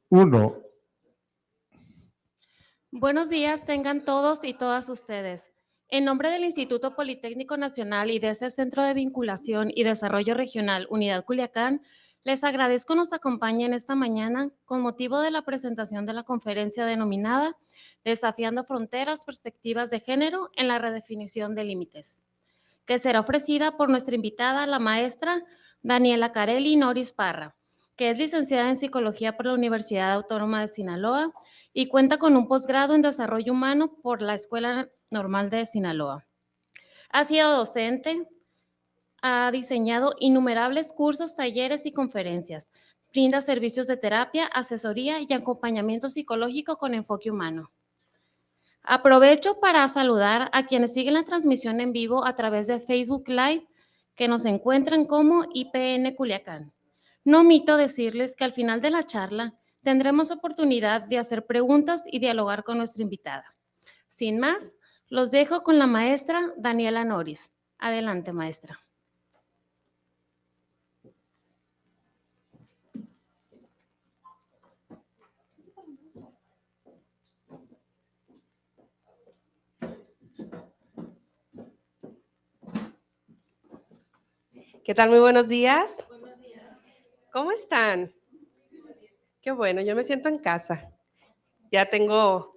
1. Buenos días tengan todos y todas ustedes. En nombre del Instituto Politécnico Nacional y de ese Centro de Vinculación y Desarrollo Regional Unidad Culiacán, les agradezco nos acompañen esta mañana con motivo de la presentación de la conferencia denominada Desafiando Fronteras, Perspectivas de Género en la Redefinición de Límites, que será ofrecida por nuestra invitada, la maestra Daniela Carelli Noris Parra, que es licenciada en Psicología por la Universidad Autónoma de Sinaloa y cuenta con un posgrado en Desarrollo Humano por la Escuela Normal de Sinaloa. Ha sido docente, ha diseñado innumerables cursos, talleres y conferencias. Brinda servicios de terapia, asesoría y acompañamiento psicológico con enfoque humano. Aprovecho para saludar a quienes siguen la transmisión en vivo a través de Facebook Live, que nos encuentran como IPN Culiacán. No omito decirles que al final de la charla tendremos oportunidad de hacer preguntas y dialogar con nuestra invitada. Sin más, los dejo con la maestra Daniela Noris. Adelante, maestra. ¿Qué tal? Muy buenos días. Buenos días. ¿Cómo están? Qué bueno, yo me siento en casa. Ya tengo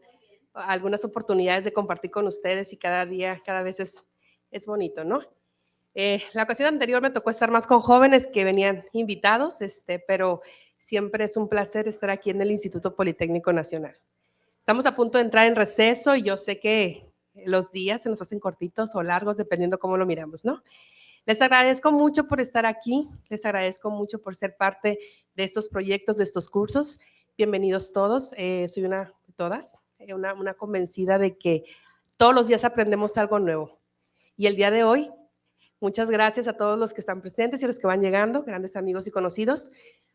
algunas oportunidades de compartir con ustedes y cada día, cada vez es bonito, ¿no? La ocasión anterior me tocó estar más con jóvenes que venían invitados, pero siempre es un placer estar aquí en el Instituto Politécnico Nacional. Estamos a punto de entrar en receso y yo sé que los días se nos hacen cortitos o largos dependiendo cómo lo miramos, ¿no? Les agradezco mucho por estar aquí, les agradezco mucho por ser parte de estos proyectos, de estos cursos. Bienvenidos todos, soy una convencida de que todos los días aprendemos algo nuevo. Y el día de hoy, muchas gracias a todos los que están presentes y a los que van llegando, grandes amigos y conocidos.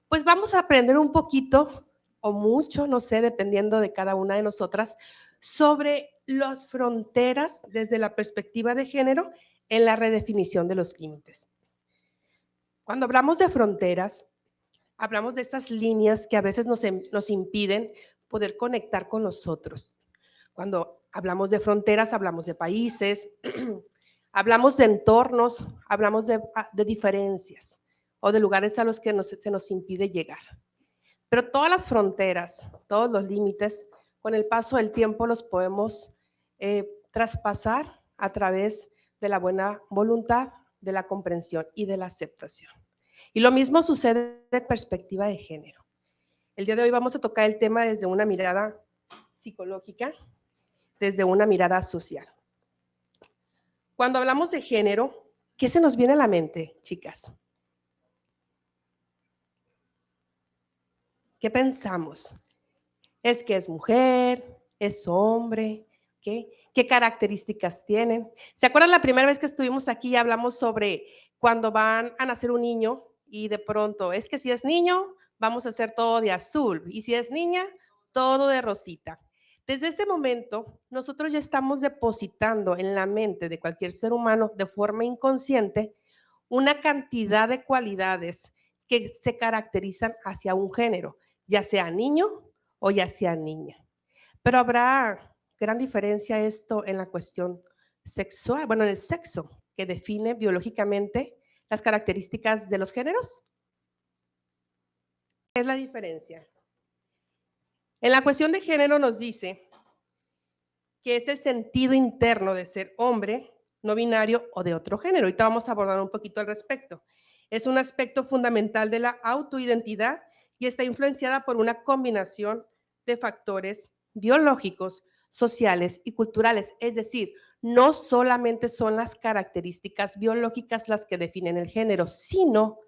Pues vamos a aprender un poquito o mucho, no sé, dependiendo de cada una de nosotras, sobre las fronteras desde la perspectiva de género en la redefinición de los límites. Cuando hablamos de fronteras, hablamos de esas líneas que a veces nos impiden poder conectar con los otros. Cuando hablamos de fronteras, hablamos de países, hablamos de entornos, hablamos de diferencias o de lugares a los que se nos impide llegar. Pero todas las fronteras, todos los límites, con el paso del tiempo los podemos traspasar a través de la buena voluntad, de la comprensión y de la aceptación. Y lo mismo sucede de perspectiva de género. El día de hoy vamos a tocar el tema desde una mirada psicológica, desde una mirada social. Cuando hablamos de género, ¿qué se nos viene a la mente, chicas? ¿Qué pensamos? ¿Es que es mujer? ¿Es hombre? ¿Qué características tienen? ¿Se acuerdan la primera vez que estuvimos aquí y hablamos sobre cuando van a nacer un niño y de pronto, es que si es niño, vamos a hacer todo de azul y si es niña, todo de rosita? Desde ese momento, nosotros ya estamos depositando en la mente de cualquier ser humano de forma inconsciente una cantidad de cualidades que se caracterizan hacia un género, ya sea niño o ya sea niña. Pero habrá gran diferencia esto en la cuestión sexual, bueno, en el sexo, que define biológicamente las características de los géneros. ¿Qué es la diferencia? En la cuestión de género nos dice que es el sentido interno de ser hombre, no binario o de otro género. Ahorita vamos a abordar un poquito al respecto. Es un aspecto fundamental de la autoidentidad y está influenciada por una combinación de factores biológicos, sociales y culturales. Es decir, no solamente son las características biológicas las que definen el género, sino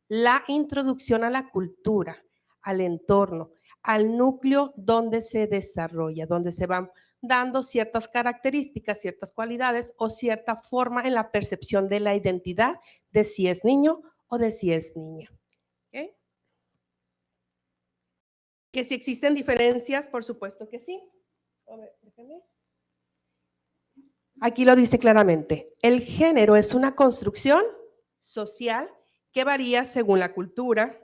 la introducción a la cultura, al entorno, al núcleo donde se desarrolla, donde se van dando ciertas características, ciertas cualidades o cierta forma en la percepción de la identidad de si es niño o de si es niña. ¿Okay? Que si existen diferencias, por supuesto que sí. A ver, déjame. Aquí lo dice claramente, el género es una construcción social que varía según la cultura,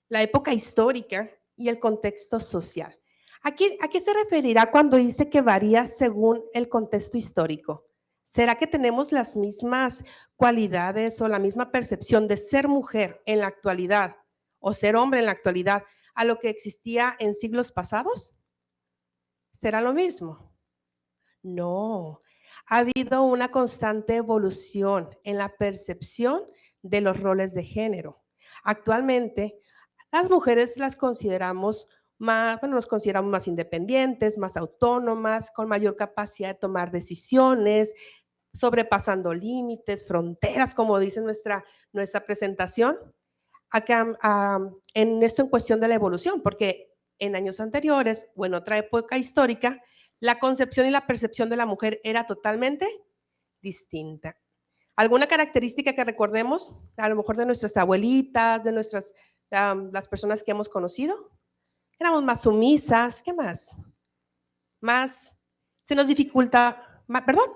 la época histórica y el contexto social. ¿A qué se referirá cuando dice que varía según el contexto histórico? ¿Será que tenemos las mismas cualidades o la misma percepción de ser mujer en la actualidad o ser hombre en la actualidad a lo que existía en siglos pasados? ¿Será lo mismo? No, ha habido una constante evolución en la percepción de los roles de género. Actualmente, las mujeres las consideramos más, bueno, nos consideramos más independientes, más autónomas, con mayor capacidad de tomar decisiones, sobrepasando límites, fronteras, como dice nuestra presentación, en esto en cuestión de la evolución, porque en años anteriores o en otra época histórica, la concepción y la percepción de la mujer era totalmente distinta. ¿Alguna característica que recordemos, a lo mejor de nuestras abuelitas, de las personas que hemos conocido? Éramos más sumisas, ¿qué más? Más, se nos dificulta, perdón,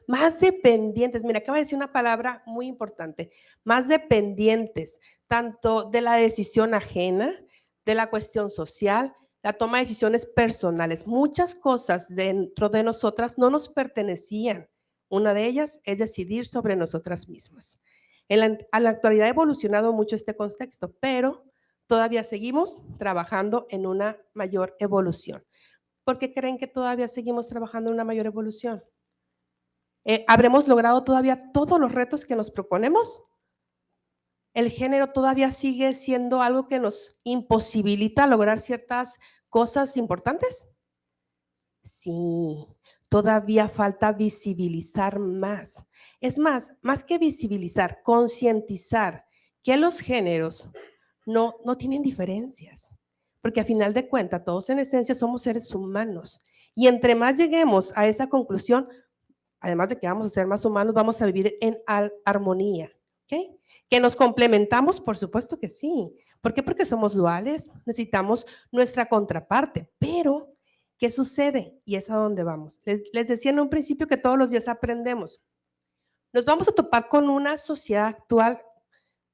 más dependientes. Mira, acaba de decir una palabra muy importante, más dependientes, tanto de la decisión ajena, de la cuestión social, la toma de decisiones personales. Muchas cosas dentro de nosotras no nos pertenecían. Una de ellas es decidir sobre nosotras mismas. A la actualidad ha evolucionado mucho este contexto, pero todavía seguimos trabajando en una mayor evolución. ¿Por qué creen que todavía seguimos trabajando en una mayor evolución? ¿Habremos logrado todavía todos los retos que nos proponemos? ¿El género todavía sigue siendo algo que nos imposibilita lograr ciertas cosas importantes? Sí, todavía falta visibilizar más. Es más que visibilizar, concientizar que los géneros no tienen diferencias, porque a final de cuentas todos en esencia somos seres humanos y entre más lleguemos a esa conclusión, además de que vamos a ser más humanos, vamos a vivir en armonía, ¿ok? ¿Que nos complementamos? Por supuesto que sí. ¿Por qué? Porque somos duales, necesitamos nuestra contraparte, pero ¿qué sucede? Y es a donde vamos. Les decía en un principio que todos los días aprendemos. Nos vamos a topar con una sociedad actual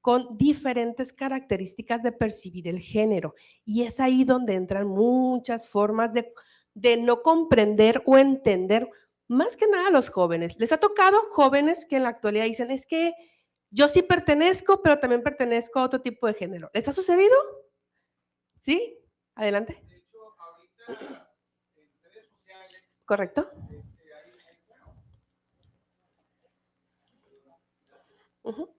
con diferentes características de percibir el género. Y es ahí donde entran muchas formas de no comprender o entender, más que nada a los jóvenes. Les ha tocado jóvenes que en la actualidad dicen, es que yo sí pertenezco, pero también pertenezco a otro tipo de género. ¿Les ha sucedido? ¿Sí? Adelante. De hecho, ahorita en redes sociales, ¿Correcto? Ujú.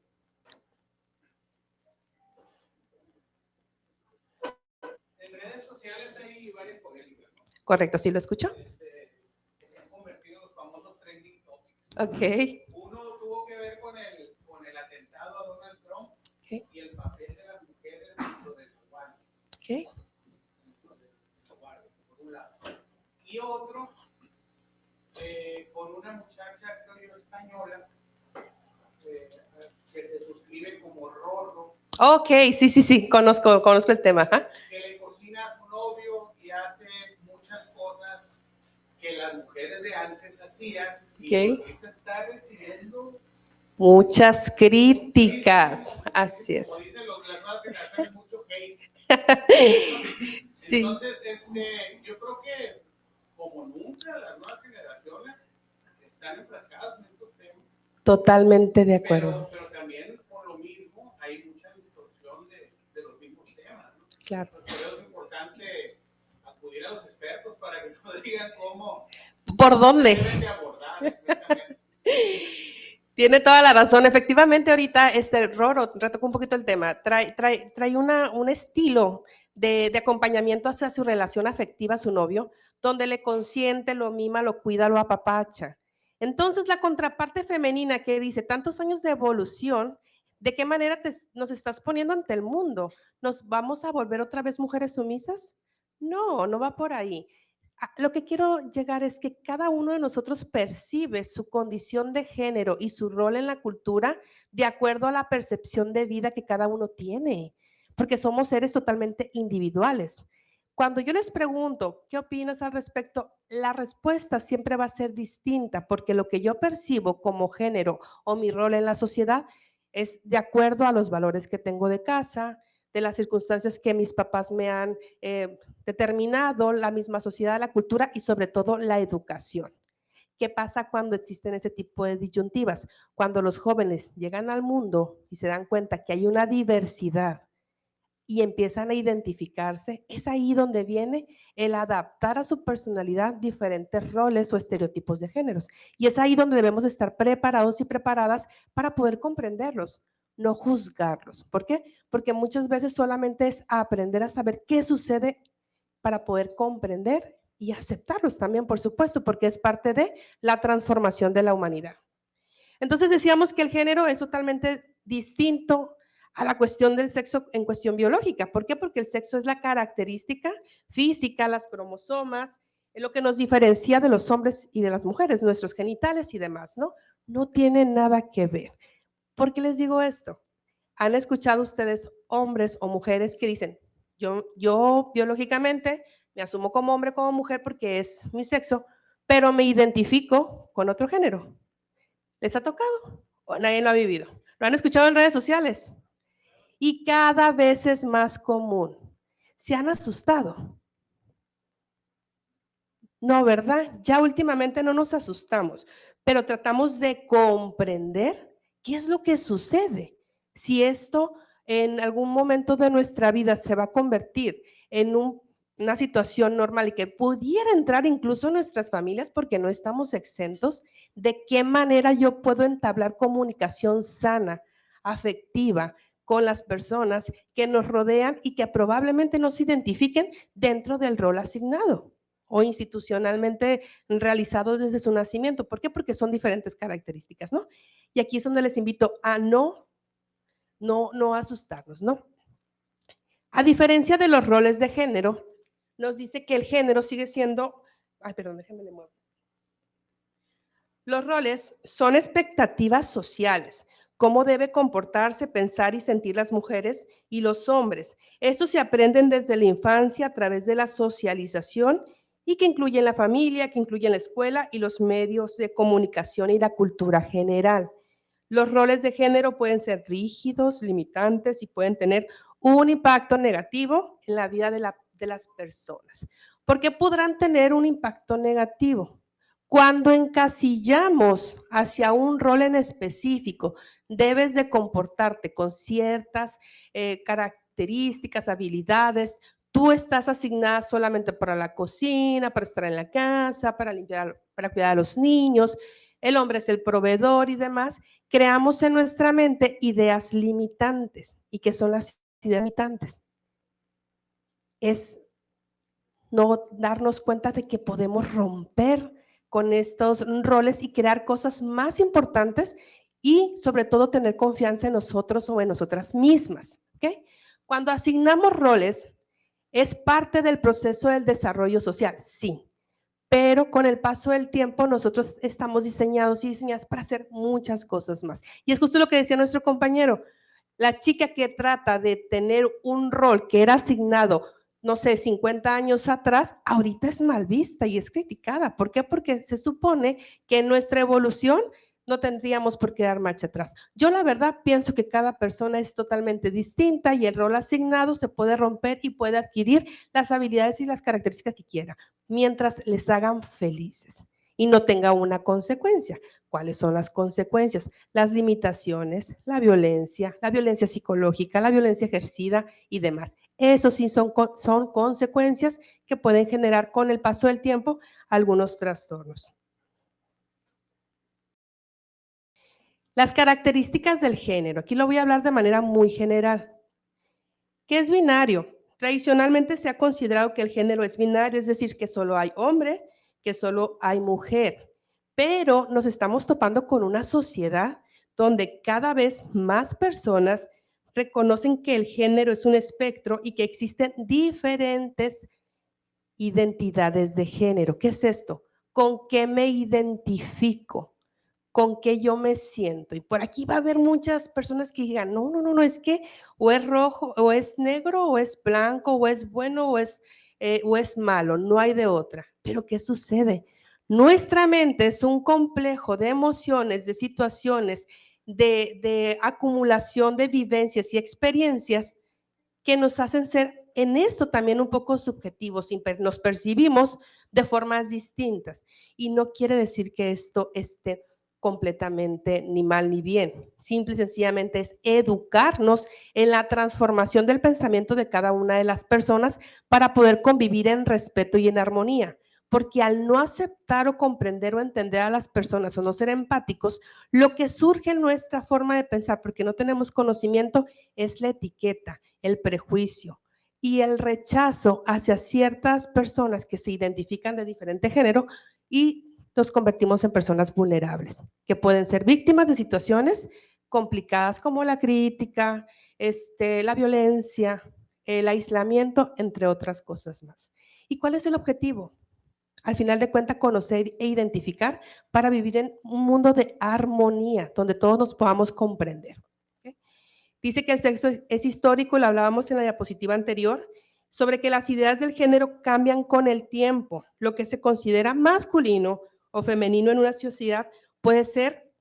en redes sociales hay varias polémicas, ¿no? Correcto, ¿sí lo escucho? Que se han convertido en los famosos trending topics. Ok. Uno tuvo que ver con el atentado a Donald Trump Okay. y el papel de las mujeres dentro del hogar. Okay. Por un lado. Y otro, con una muchacha creo española que se suscribe como Rorro. Ok, sí, conozco el tema. ¿Ah? Que le cocina a su novio y hace muchas cosas que las mujeres de antes hacían y Okay. ahorita está recibiendo muchas críticas, así es. como dicen las nuevas generaciones, mucho hate. Sí. Entonces, yo creo que como nunca las nuevas generaciones están enfrascadas en estos temas. Totalmente de acuerdo. Pero también por lo mismo hay mucha distorsión de los mismos temas, ¿no? Claro. Por eso es importante acudir a los expertos para que nos digan cómo. ¿Por dónde? Deben de abordar, exactamente. Tiene toda la razón. Efectivamente, ahorita Roro retocó un poquito el tema. Trae un estilo de acompañamiento hacia su relación afectiva a su novio, donde le consiente, lo mima, lo cuida, lo apapacha. Entonces, la contraparte femenina que dice tantos años de evolución, ¿de qué manera nos estás poniendo ante el mundo? ¿Nos vamos a volver otra vez mujeres sumisas? No, no va por ahí. Lo que quiero llegar es que cada uno de nosotros percibe su condición de género y su rol en la cultura de acuerdo a la percepción de vida que cada uno tiene, porque somos seres totalmente individuales. Cuando yo les pregunto, ¿qué opinas al respecto? La respuesta siempre va a ser distinta, porque lo que yo percibo como género o mi rol en la sociedad es de acuerdo a los valores que tengo de casa, de las circunstancias que mis papás me han determinado, la misma sociedad, la cultura y sobre todo la educación. ¿Qué pasa cuando existen ese tipo de disyuntivas? Cuando los jóvenes llegan al mundo y se dan cuenta que hay una diversidad y empiezan a identificarse, es ahí donde viene el adaptar a su personalidad diferentes roles o estereotipos de géneros. Y es ahí donde debemos estar preparados y preparadas para poder comprenderlos, no juzgarlos. ¿Por qué? Porque muchas veces solamente es aprender a saber qué sucede para poder comprender y aceptarlos también, por supuesto, porque es parte de la transformación de la humanidad. Entonces decíamos que el género es totalmente distinto a la cuestión del sexo en cuestión biológica. ¿Por qué? Porque el sexo es la característica física, las cromosomas, es lo que nos diferencia de los hombres y de las mujeres, nuestros genitales y demás, ¿no? No tiene nada que ver. ¿Por qué les digo esto? ¿Han escuchado ustedes hombres o mujeres que dicen, yo biológicamente me asumo como hombre, como mujer porque es mi sexo, pero me identifico con otro género? ¿Les ha tocado? ¿O nadie lo ha vivido? ¿Lo han escuchado en redes sociales? Y cada vez es más común. ¿Se han asustado? No, ¿verdad? Ya últimamente no nos asustamos, pero tratamos de comprender qué es lo que sucede. Si esto en algún momento de nuestra vida se va a convertir en una situación normal y que pudiera entrar incluso en nuestras familias porque no estamos exentos, ¿de qué manera yo puedo entablar comunicación sana, afectiva con las personas que nos rodean y que probablemente nos identifiquen dentro del rol asignado o institucionalmente realizado desde su nacimiento? ¿Por qué? Porque son diferentes características, ¿no? Y aquí es donde les invito a no asustarnos, ¿no? A diferencia de los roles de género, nos dice que el género sigue siendo, déjenme le muevo. Los roles son expectativas sociales, cómo debe comportarse, pensar y sentir las mujeres y los hombres. Estos se aprenden desde la infancia a través de la socialización y que incluyen la familia, que incluyen la escuela y los medios de comunicación y la cultura general. Los roles de género pueden ser rígidos, limitantes y pueden tener un impacto negativo en la vida de las personas. ¿Por qué podrán tener un impacto negativo? Cuando encasillamos hacia un rol en específico, debes de comportarte con ciertas características, habilidades. Tú estás asignada solamente para la cocina, para estar en la casa, para limpiar, para cuidar a los niños. El hombre es el proveedor y demás. Creamos en nuestra mente ideas limitantes. ¿Y qué son las ideas limitantes? Es no darnos cuenta de que podemos romper con estos roles y crear cosas más importantes y sobre todo tener confianza en nosotros o en nosotras mismas. ¿Okay? Cuando asignamos roles, es parte del proceso del desarrollo social, sí, pero con el paso del tiempo nosotros estamos diseñados y diseñadas para hacer muchas cosas más. Y es justo lo que decía nuestro compañero, la chica que trata de tener un rol que era asignado, no sé, 50 años atrás, ahorita es mal vista y es criticada. ¿Por qué? Porque se supone que en nuestra evolución no tendríamos por qué dar marcha atrás. Yo la verdad pienso que cada persona es totalmente distinta y el rol asignado se puede romper y puede adquirir las habilidades y las características que quiera, mientras les hagan felices y no tenga una consecuencia. ¿Cuáles son las consecuencias? Las limitaciones, la violencia psicológica, la violencia ejercida y demás. Eso sí son consecuencias que pueden generar con el paso del tiempo algunos trastornos. Las características del género. Aquí lo voy a hablar de manera muy general. ¿Qué es binario? Tradicionalmente se ha considerado que el género es binario, es decir, que solo hay hombre, que solo hay mujer. Pero nos estamos topando con una sociedad donde cada vez más personas reconocen que el género es un espectro y que existen diferentes identidades de género. ¿Qué es esto? ¿Con qué me identifico? ¿Con qué yo me siento? Y por aquí va a haber muchas personas que digan, no, es que o es rojo, o es negro, o es blanco, o es bueno, o es malo, no hay de otra. Pero ¿qué sucede? Nuestra mente es un complejo de emociones, de situaciones, de acumulación de vivencias y experiencias que nos hacen ser en esto también un poco subjetivos, nos percibimos de formas distintas. Y no quiere decir que esto esté completamente ni mal ni bien. Simple y sencillamente es educarnos en la transformación del pensamiento de cada una de las personas para poder convivir en respeto y en armonía. Porque al no aceptar o comprender o entender a las personas o no ser empáticos, lo que surge en nuestra forma de pensar, porque no tenemos conocimiento, es la etiqueta, el prejuicio y el rechazo hacia ciertas personas que se identifican de diferente género y nos convertimos en personas vulnerables, que pueden ser víctimas de situaciones complicadas como la crítica, la violencia, el aislamiento, entre otras cosas más. ¿Y cuál es el objetivo? Al final de cuentas, conocer e identificar para vivir en un mundo de armonía, donde todos nos podamos comprender. ¿Okay? Dice que el sexo es histórico, lo hablábamos en la diapositiva anterior, sobre que las ideas del género cambian con el tiempo. Lo que se considera masculino o femenino en una sociedad puede ser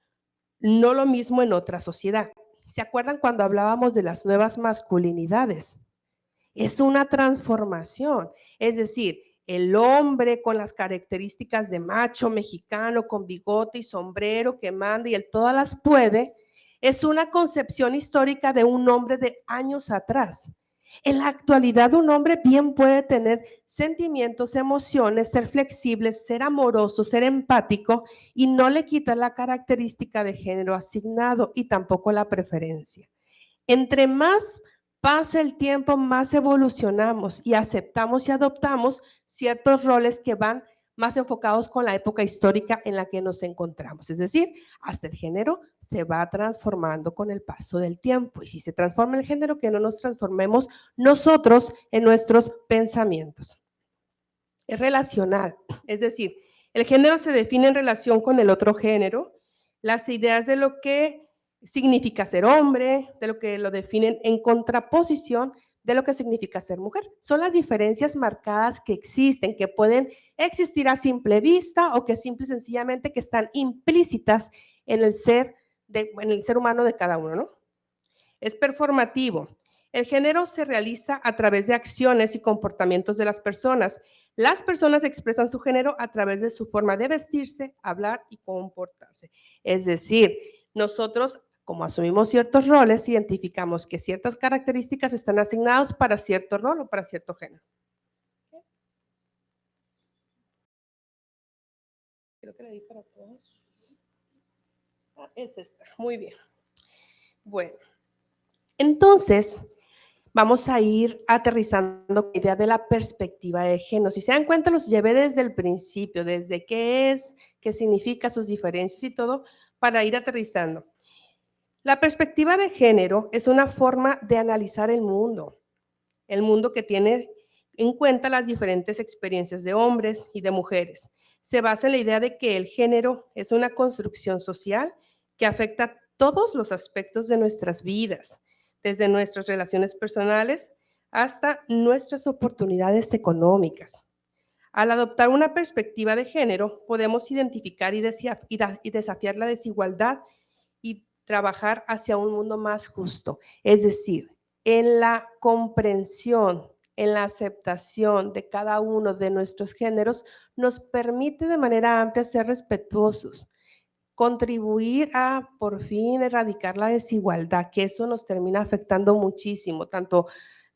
no lo mismo en otra sociedad. ¿Se acuerdan cuando hablábamos de las nuevas masculinidades? Es una transformación, es decir, el hombre con las características de macho mexicano, con bigote y sombrero que manda y él todas las puede, es una concepción histórica de un hombre de años atrás. En la actualidad, un hombre bien puede tener sentimientos, emociones, ser flexible, ser amoroso, ser empático y no le quita la característica de género asignado y tampoco la preferencia. Entre más pasa el tiempo, más evolucionamos y aceptamos y adoptamos ciertos roles que van más enfocados con la época histórica en la que nos encontramos. Es decir, hasta el género se va transformando con el paso del tiempo. Y si se transforma el género, que no nos transformemos nosotros en nuestros pensamientos. Es relacional, es decir, el género se define en relación con el otro género, las ideas de lo que significa ser hombre, de lo que lo definen en contraposición de lo que significa ser mujer. Son las diferencias marcadas que existen, que pueden existir a simple vista o que simple y sencillamente que están implícitas en el ser humano de cada uno, ¿no? Es performativo. El género se realiza a través de acciones y comportamientos de las personas. Las personas expresan su género a través de su forma de vestirse, hablar y comportarse. Es decir, nosotros, como asumimos ciertos roles, identificamos que ciertas características están asignadas para cierto rol o para cierto género. Creo que le di para todos. Es esta. Muy bien. Bueno, entonces vamos a ir aterrizando la idea de la perspectiva de género. Si se dan cuenta, los llevé desde el principio, desde qué es, qué significa, sus diferencias y todo, para ir aterrizando. La perspectiva de género es una forma de analizar el mundo que tiene en cuenta las diferentes experiencias de hombres y de mujeres. Se basa en la idea de que el género es una construcción social que afecta todos los aspectos de nuestras vidas, desde nuestras relaciones personales hasta nuestras oportunidades económicas. Al adoptar una perspectiva de género, podemos identificar y desafiar la desigualdad y trabajar hacia un mundo más justo. Es decir, en la comprensión, en la aceptación de cada uno de nuestros géneros, nos permite de manera amplia ser respetuosos, contribuir a por fin erradicar la desigualdad, que eso nos termina afectando muchísimo, tanto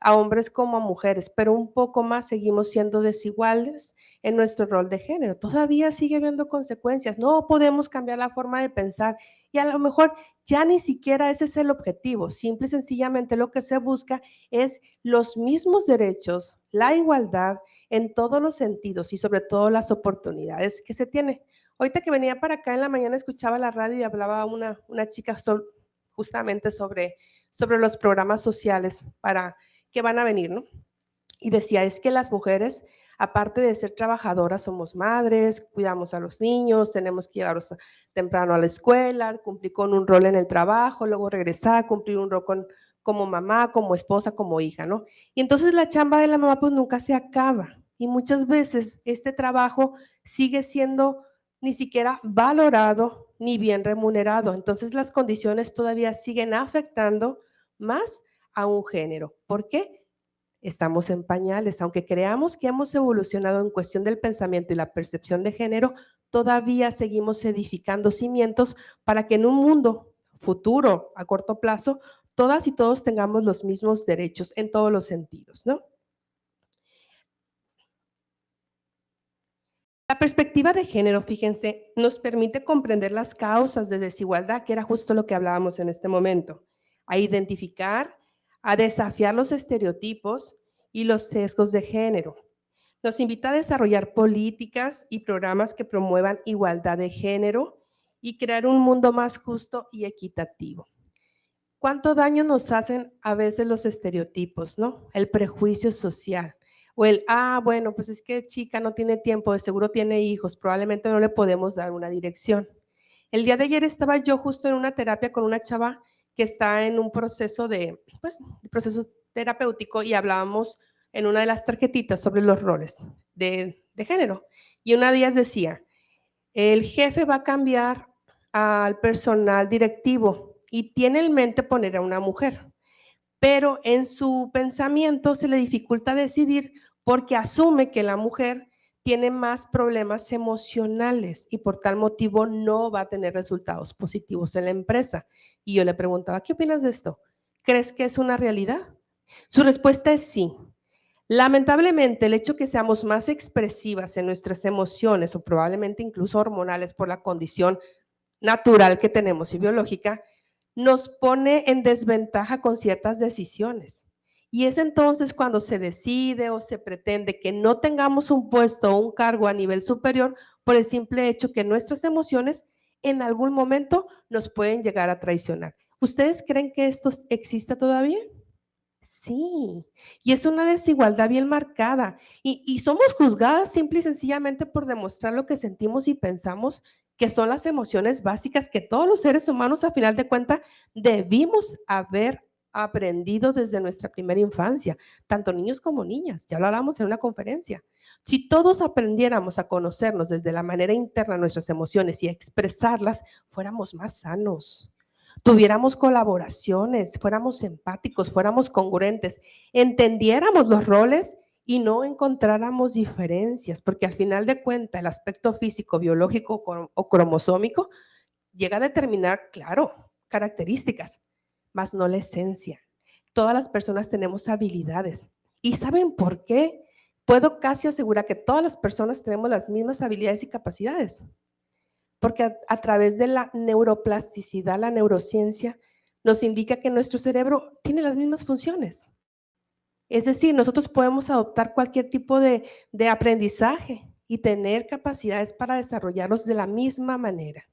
a hombres como a mujeres, pero un poco más seguimos siendo desiguales en nuestro rol de género. Todavía sigue habiendo consecuencias, no podemos cambiar la forma de pensar y a lo mejor ya ni siquiera ese es el objetivo, simple y sencillamente lo que se busca es los mismos derechos, la igualdad en todos los sentidos y sobre todo las oportunidades que se tiene. Ahorita que venía para acá en la mañana escuchaba la radio y hablaba una chica justamente sobre los programas sociales que van a venir, ¿no? Y decía, es que las mujeres, aparte de ser trabajadoras, somos madres, cuidamos a los niños, tenemos que llevarlos temprano a la escuela, cumplir con un rol en el trabajo, luego regresar, cumplir un rol como mamá, como esposa, como hija, ¿no? Y entonces la chamba de la mamá pues nunca se acaba. Y muchas veces este trabajo sigue siendo ni siquiera valorado ni bien remunerado. Entonces las condiciones todavía siguen afectando más a un género. ¿Por qué? Estamos en pañales, aunque creamos que hemos evolucionado en cuestión del pensamiento y la percepción de género, todavía seguimos edificando cimientos para que en un mundo futuro, a corto plazo, todas y todos tengamos los mismos derechos en todos los sentidos, ¿no? La perspectiva de género, fíjense, nos permite comprender las causas de desigualdad, que era justo lo que hablábamos en este momento, a identificar, a desafiar los estereotipos y los sesgos de género. Nos invita a desarrollar políticas y programas que promuevan igualdad de género y crear un mundo más justo y equitativo. ¿Cuánto daño nos hacen a veces los estereotipos, no? El prejuicio social. O bueno, pues es que chica no tiene tiempo, de seguro tiene hijos, probablemente no le podemos dar una dirección. El día de ayer estaba yo justo en una terapia con una chava que está en un proceso proceso terapéutico y hablábamos en una de las tarjetitas sobre los roles de género. Y una de ellas decía, el jefe va a cambiar al personal directivo y tiene en mente poner a una mujer, pero en su pensamiento se le dificulta decidir porque asume que la mujer tiene más problemas emocionales y por tal motivo no va a tener resultados positivos en la empresa. Y yo le preguntaba, ¿qué opinas de esto? ¿Crees que es una realidad? Su respuesta es sí. Lamentablemente, el hecho que seamos más expresivas en nuestras emociones o probablemente incluso hormonales por la condición natural que tenemos y biológica, nos pone en desventaja con ciertas decisiones. Y es entonces cuando se decide o se pretende que no tengamos un puesto o un cargo a nivel superior por el simple hecho que nuestras emociones en algún momento nos pueden llegar a traicionar. ¿Ustedes creen que esto existe todavía? Sí, y es una desigualdad bien marcada y somos juzgadas simple y sencillamente por demostrar lo que sentimos y pensamos, que son las emociones básicas que todos los seres humanos a final de cuentas debimos haber aprendido desde nuestra primera infancia, tanto niños como niñas, ya lo hablamos en una conferencia. Si todos aprendiéramos a conocernos desde la manera interna nuestras emociones y a expresarlas, fuéramos más sanos, tuviéramos colaboraciones, fuéramos empáticos, fuéramos congruentes, entendiéramos los roles y no encontráramos diferencias, porque al final de cuentas el aspecto físico, biológico o cromosómico llega a determinar, claro, características, mas no la esencia. Todas las personas tenemos habilidades. ¿Y saben por qué? Puedo casi asegurar que todas las personas tenemos las mismas habilidades y capacidades. Porque a través de la neuroplasticidad, la neurociencia, nos indica que nuestro cerebro tiene las mismas funciones. Es decir, nosotros podemos adoptar cualquier tipo de aprendizaje y tener capacidades para desarrollarlos de la misma manera.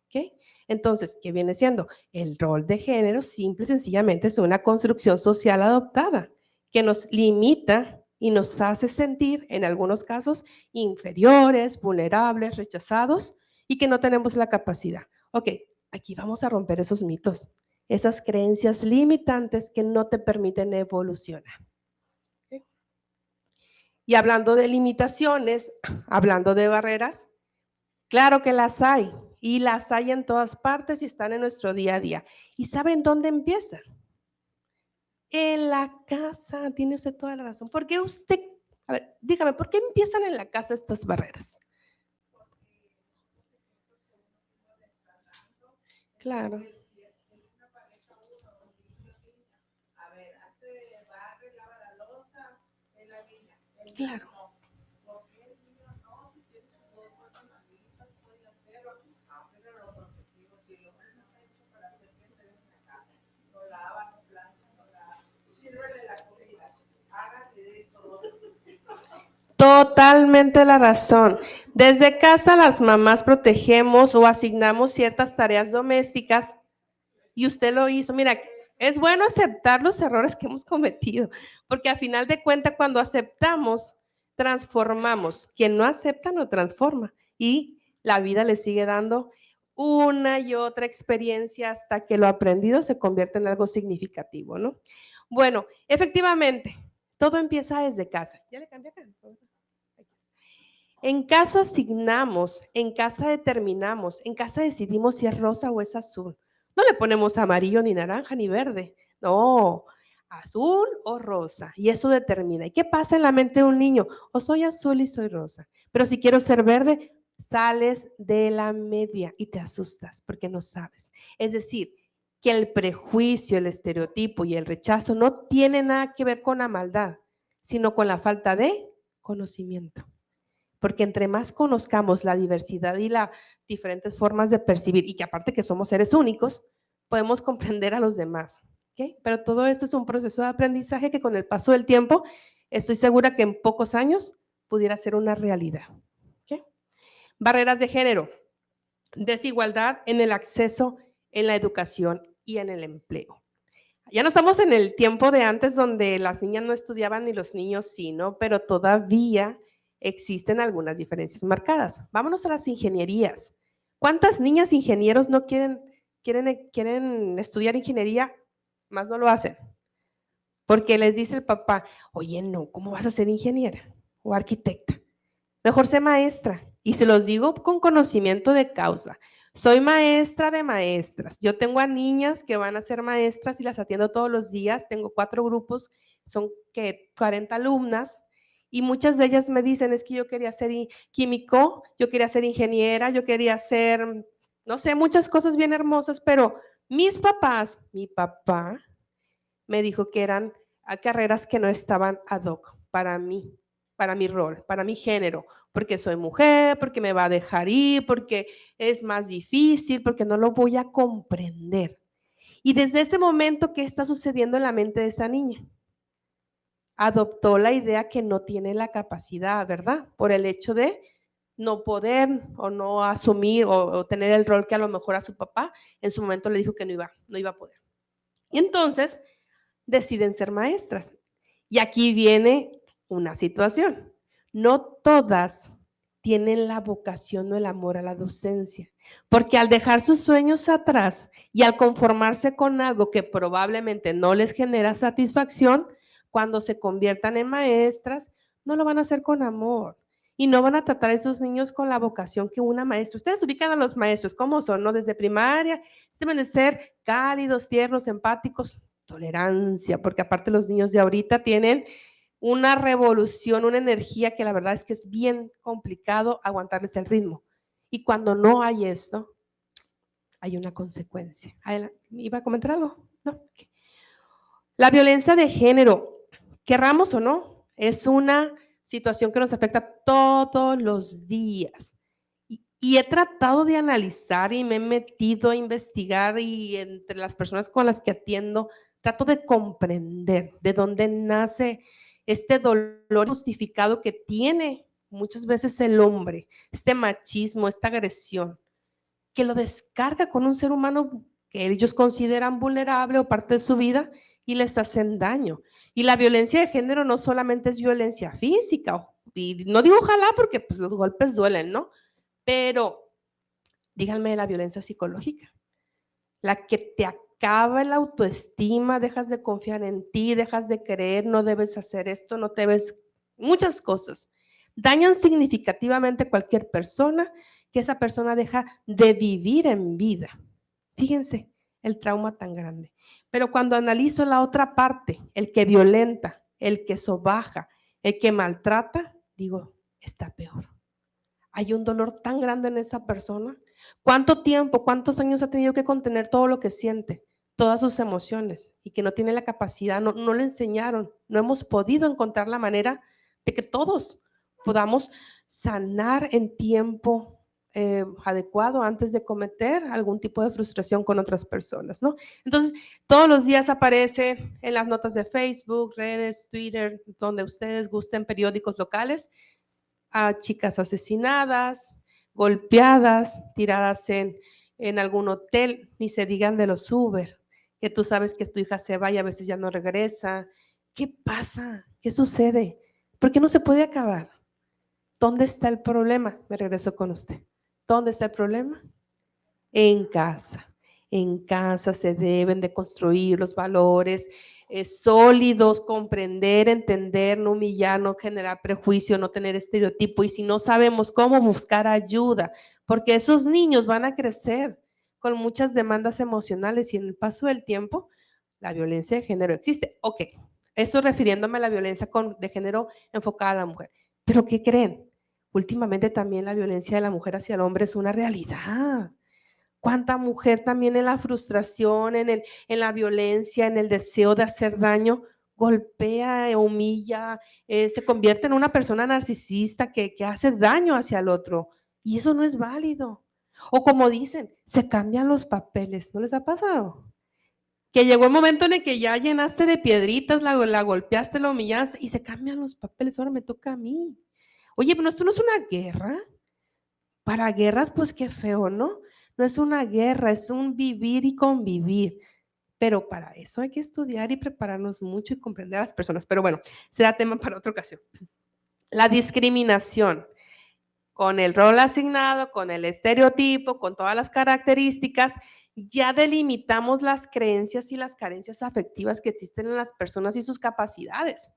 ¿Okay? Entonces, ¿qué viene siendo? El rol de género simple y sencillamente es una construcción social adoptada que nos limita y nos hace sentir, en algunos casos, inferiores, vulnerables, rechazados y que no tenemos la capacidad. Ok, aquí vamos a romper esos mitos, esas creencias limitantes que no te permiten evolucionar. ¿Okay? Y hablando de limitaciones, hablando de barreras, claro que las hay y las hay en todas partes y están en nuestro día a día. ¿Y saben dónde empieza? En la casa, tiene usted toda la razón. ¿Por qué usted, a ver, dígame, ¿por qué empiezan en la casa estas barreras? Claro. Claro. Totalmente la razón. Desde casa las mamás protegemos o asignamos ciertas tareas domésticas y usted lo hizo. Mira, es bueno aceptar los errores que hemos cometido, porque al final de cuentas cuando aceptamos, transformamos. Quien no acepta no transforma y la vida le sigue dando una y otra experiencia hasta que lo aprendido se convierte en algo significativo, ¿no? Bueno, efectivamente, todo empieza desde casa. ¿Ya le cambié acá? En casa asignamos, en casa determinamos, en casa decidimos si es rosa o es azul. No le ponemos amarillo, ni naranja, ni verde. No, azul o rosa, y eso determina. ¿Y qué pasa en la mente de un niño? O soy azul y soy rosa, pero si quiero ser verde, sales de la media y te asustas porque no sabes. Es decir, que el prejuicio, el estereotipo y el rechazo no tienen nada que ver con la maldad, sino con la falta de conocimiento. Porque entre más conozcamos la diversidad y las diferentes formas de percibir, y que aparte que somos seres únicos, podemos comprender a los demás. ¿Okay? Pero todo esto es un proceso de aprendizaje que con el paso del tiempo, estoy segura que en pocos años pudiera ser una realidad. ¿Okay? Barreras de género, desigualdad en el acceso, en la educación y en el empleo. Ya no estamos en el tiempo de antes donde las niñas no estudiaban y los niños sí, ¿no? Pero todavía existen algunas diferencias marcadas. Vámonos a las ingenierías. ¿Cuántas niñas ingenieros no quieren estudiar ingeniería, más no lo hacen? Porque les dice el papá, oye, no, ¿cómo vas a ser ingeniera o arquitecta? Mejor sé maestra. Y se los digo con conocimiento de causa. Soy maestra de maestras. Yo tengo a niñas que van a ser maestras y las atiendo todos los días. Tengo 4 grupos, son 40 alumnas. Y muchas de ellas me dicen, es que yo quería ser químico, yo quería ser ingeniera, yo quería ser, no sé, muchas cosas bien hermosas, pero mi papá me dijo que eran carreras que no estaban ad hoc para mí, para mi rol, para mi género, porque soy mujer, porque me va a dejar ir, porque es más difícil, porque no lo voy a comprender. Y desde ese momento, ¿qué está sucediendo en la mente de esa niña? Adoptó la idea que no tiene la capacidad, ¿verdad? Por el hecho de no poder o no asumir o tener el rol que a lo mejor a su papá en su momento le dijo que no iba a poder. Y entonces deciden ser maestras. Y aquí viene una situación. No todas tienen la vocación o el amor a la docencia, porque al dejar sus sueños atrás y al conformarse con algo que probablemente no les genera satisfacción, cuando se conviertan en maestras, no lo van a hacer con amor y no van a tratar a esos niños con la vocación que una maestra. Ustedes ubican a los maestros, ¿cómo son? ¿No? Desde primaria, deben de ser cálidos, tiernos, empáticos, tolerancia, porque aparte los niños de ahorita tienen una revolución, una energía que la verdad es que es bien complicado aguantarles el ritmo. Y cuando no hay esto, hay una consecuencia. ¿Iba a comentar algo? No. Okay. La violencia de género, querramos o no, es una situación que nos afecta todos los días. Y he tratado de analizar y me he metido a investigar y entre las personas con las que atiendo, trato de comprender de dónde nace este dolor justificado que tiene muchas veces el hombre, este machismo, esta agresión, que lo descarga con un ser humano que ellos consideran vulnerable o parte de su vida y les hacen daño. Y la violencia de género no solamente es violencia física, y no digo ojalá porque pues, los golpes duelen, ¿no? Pero díganme la violencia psicológica, la que te acaba la autoestima, dejas de confiar en ti, dejas de creer, no debes hacer esto, no debes, muchas cosas. Dañan significativamente cualquier persona, que esa persona deja de vivir en vida. Fíjense el trauma tan grande. Pero cuando analizo la otra parte, el que violenta, el que sobaja, el que maltrata, digo, está peor. Hay un dolor tan grande en esa persona. ¿Cuánto tiempo, cuántos años ha tenido que contener todo lo que siente, todas sus emociones y que no tiene la capacidad, no le enseñaron, no hemos podido encontrar la manera de que todos podamos sanar en tiempo adecuado antes de cometer algún tipo de frustración con otras personas, ¿no? Entonces, todos los días aparece en las notas de Facebook, redes, Twitter, donde ustedes gusten, periódicos locales, a chicas asesinadas, golpeadas, tiradas en algún hotel, ni se digan de los Uber, que tú sabes que tu hija se va y a veces ya no regresa. ¿Qué pasa? ¿Qué sucede? ¿Por qué no se puede acabar? ¿Dónde está el problema? Me regreso con usted. ¿Dónde está el problema? En casa. En casa se deben de construir los valores sólidos, comprender, entender, no humillar, no generar prejuicio, no tener estereotipo. Y si no sabemos cómo, buscar ayuda, porque esos niños van a crecer con muchas demandas emocionales y en el paso del tiempo la violencia de género existe. Ok, eso refiriéndome a la violencia de género enfocada a la mujer. Pero ¿qué creen? Últimamente también la violencia de la mujer hacia el hombre es una realidad. ¿Cuánta mujer también en la frustración, en la violencia, en el deseo de hacer daño, golpea, humilla, se convierte en una persona narcisista que hace daño hacia el otro? Y eso no es válido. O como dicen, se cambian los papeles. ¿No les ha pasado? Que llegó el momento en el que ya llenaste de piedritas, la golpeaste, la humillaste y se cambian los papeles. Ahora me toca a mí. Oye, pero esto no es una guerra. Para guerras, pues qué feo, ¿no? No es una guerra, es un vivir y convivir. Pero para eso hay que estudiar y prepararnos mucho y comprender a las personas. Pero bueno, será tema para otra ocasión. La discriminación, con el rol asignado, con el estereotipo, con todas las características, ya delimitamos las creencias y las carencias afectivas que existen en las personas y sus capacidades.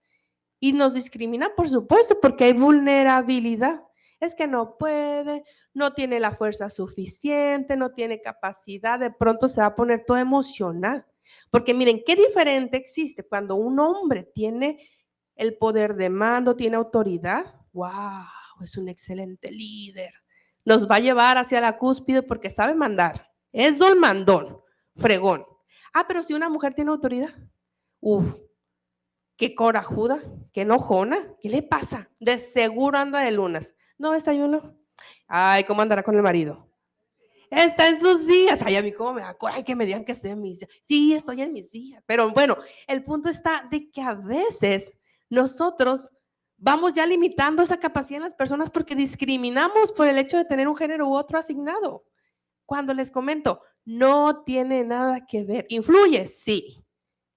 Y nos discriminan, por supuesto, porque hay vulnerabilidad. Es que no puede, no tiene la fuerza suficiente, no tiene capacidad, de pronto se va a poner todo emocional. Porque miren, qué diferente existe cuando un hombre tiene el poder de mando, tiene autoridad. ¡Wow! Es un excelente líder. Nos va a llevar hacia la cúspide porque sabe mandar. Es don mandón, fregón. Ah, pero si una mujer tiene autoridad, qué corajuda, qué enojona, ¿qué le pasa? De seguro anda de lunas. No desayuno. Ay, ¿cómo andará con el marido? Está en sus días. Ay, a mí cómo me da coraje que me digan que estoy en mis días. Sí, estoy en mis días. Pero bueno, el punto está de que a veces nosotros vamos ya limitando esa capacidad en las personas porque discriminamos por el hecho de tener un género u otro asignado. Cuando les comento, no tiene nada que ver. ¿Influye? Sí.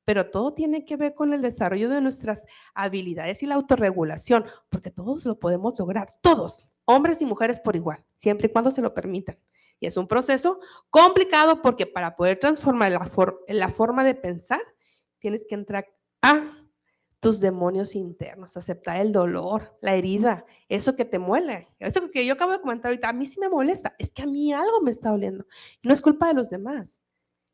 Pero todo tiene que ver con el desarrollo de nuestras habilidades y la autorregulación, porque todos lo podemos lograr, todos, hombres y mujeres por igual, siempre y cuando se lo permitan. Y es un proceso complicado porque para poder transformar la forma de pensar, tienes que entrar a tus demonios internos, aceptar el dolor, la herida, eso que te muele, eso que yo acabo de comentar ahorita, a mí sí me molesta, es que a mí algo me está doliendo y no es culpa de los demás.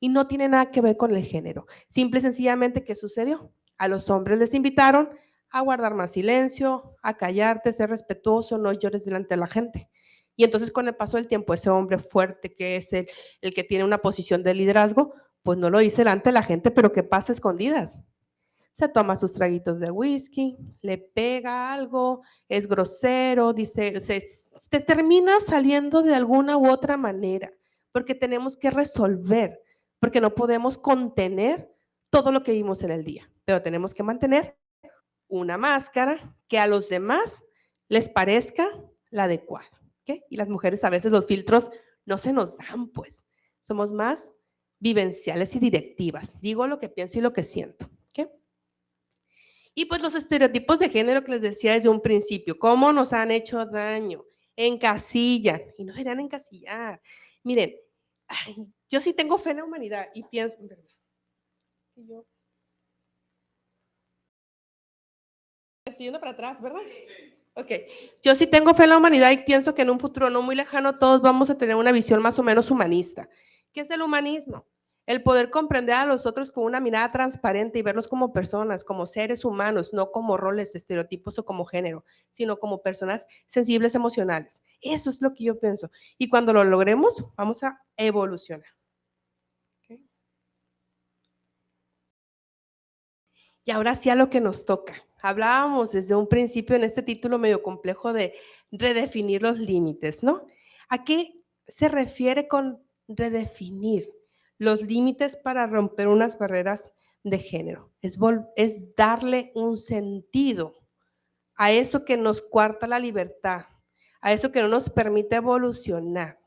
Y no tiene nada que ver con el género. Simple y sencillamente, ¿qué sucedió? A los hombres les invitaron a guardar más silencio, a callarte, ser respetuoso, no llores delante de la gente. Y entonces con el paso del tiempo, ese hombre fuerte que es el que tiene una posición de liderazgo, pues no lo dice delante de la gente, pero ¿qué pasa a escondidas? Se toma sus traguitos de whisky, le pega algo, es grosero, dice, te termina saliendo de alguna u otra manera, porque tenemos que resolver, porque no podemos contener todo lo que vimos en el día, pero tenemos que mantener una máscara que a los demás les parezca la adecuada. ¿Okay? Y las mujeres a veces los filtros no se nos dan, pues, somos más vivenciales y directivas. Digo lo que pienso y lo que siento. ¿Okay? Y pues los estereotipos de género que les decía desde un principio, cómo nos han hecho daño, encasillan, y no deberían encasillar. Miren, ay, yo sí tengo fe en la humanidad y pienso, estoy yendo para atrás, ¿verdad? Sí. Ok, yo sí tengo fe en la humanidad y pienso que en un futuro no muy lejano todos vamos a tener una visión más o menos humanista. ¿Qué es el humanismo? El poder comprender a los otros con una mirada transparente y verlos como personas, como seres humanos, no como roles, estereotipos o como género, sino como personas sensibles emocionales. Eso es lo que yo pienso. Y cuando lo logremos, vamos a evolucionar. ¿Okay? Y ahora sí a lo que nos toca. Hablábamos desde un principio en este título medio complejo de redefinir los límites, ¿no? ¿A qué se refiere con redefinir los límites para romper unas barreras de género? Es darle un sentido a eso que nos coarta la libertad, a eso que no nos permite evolucionar.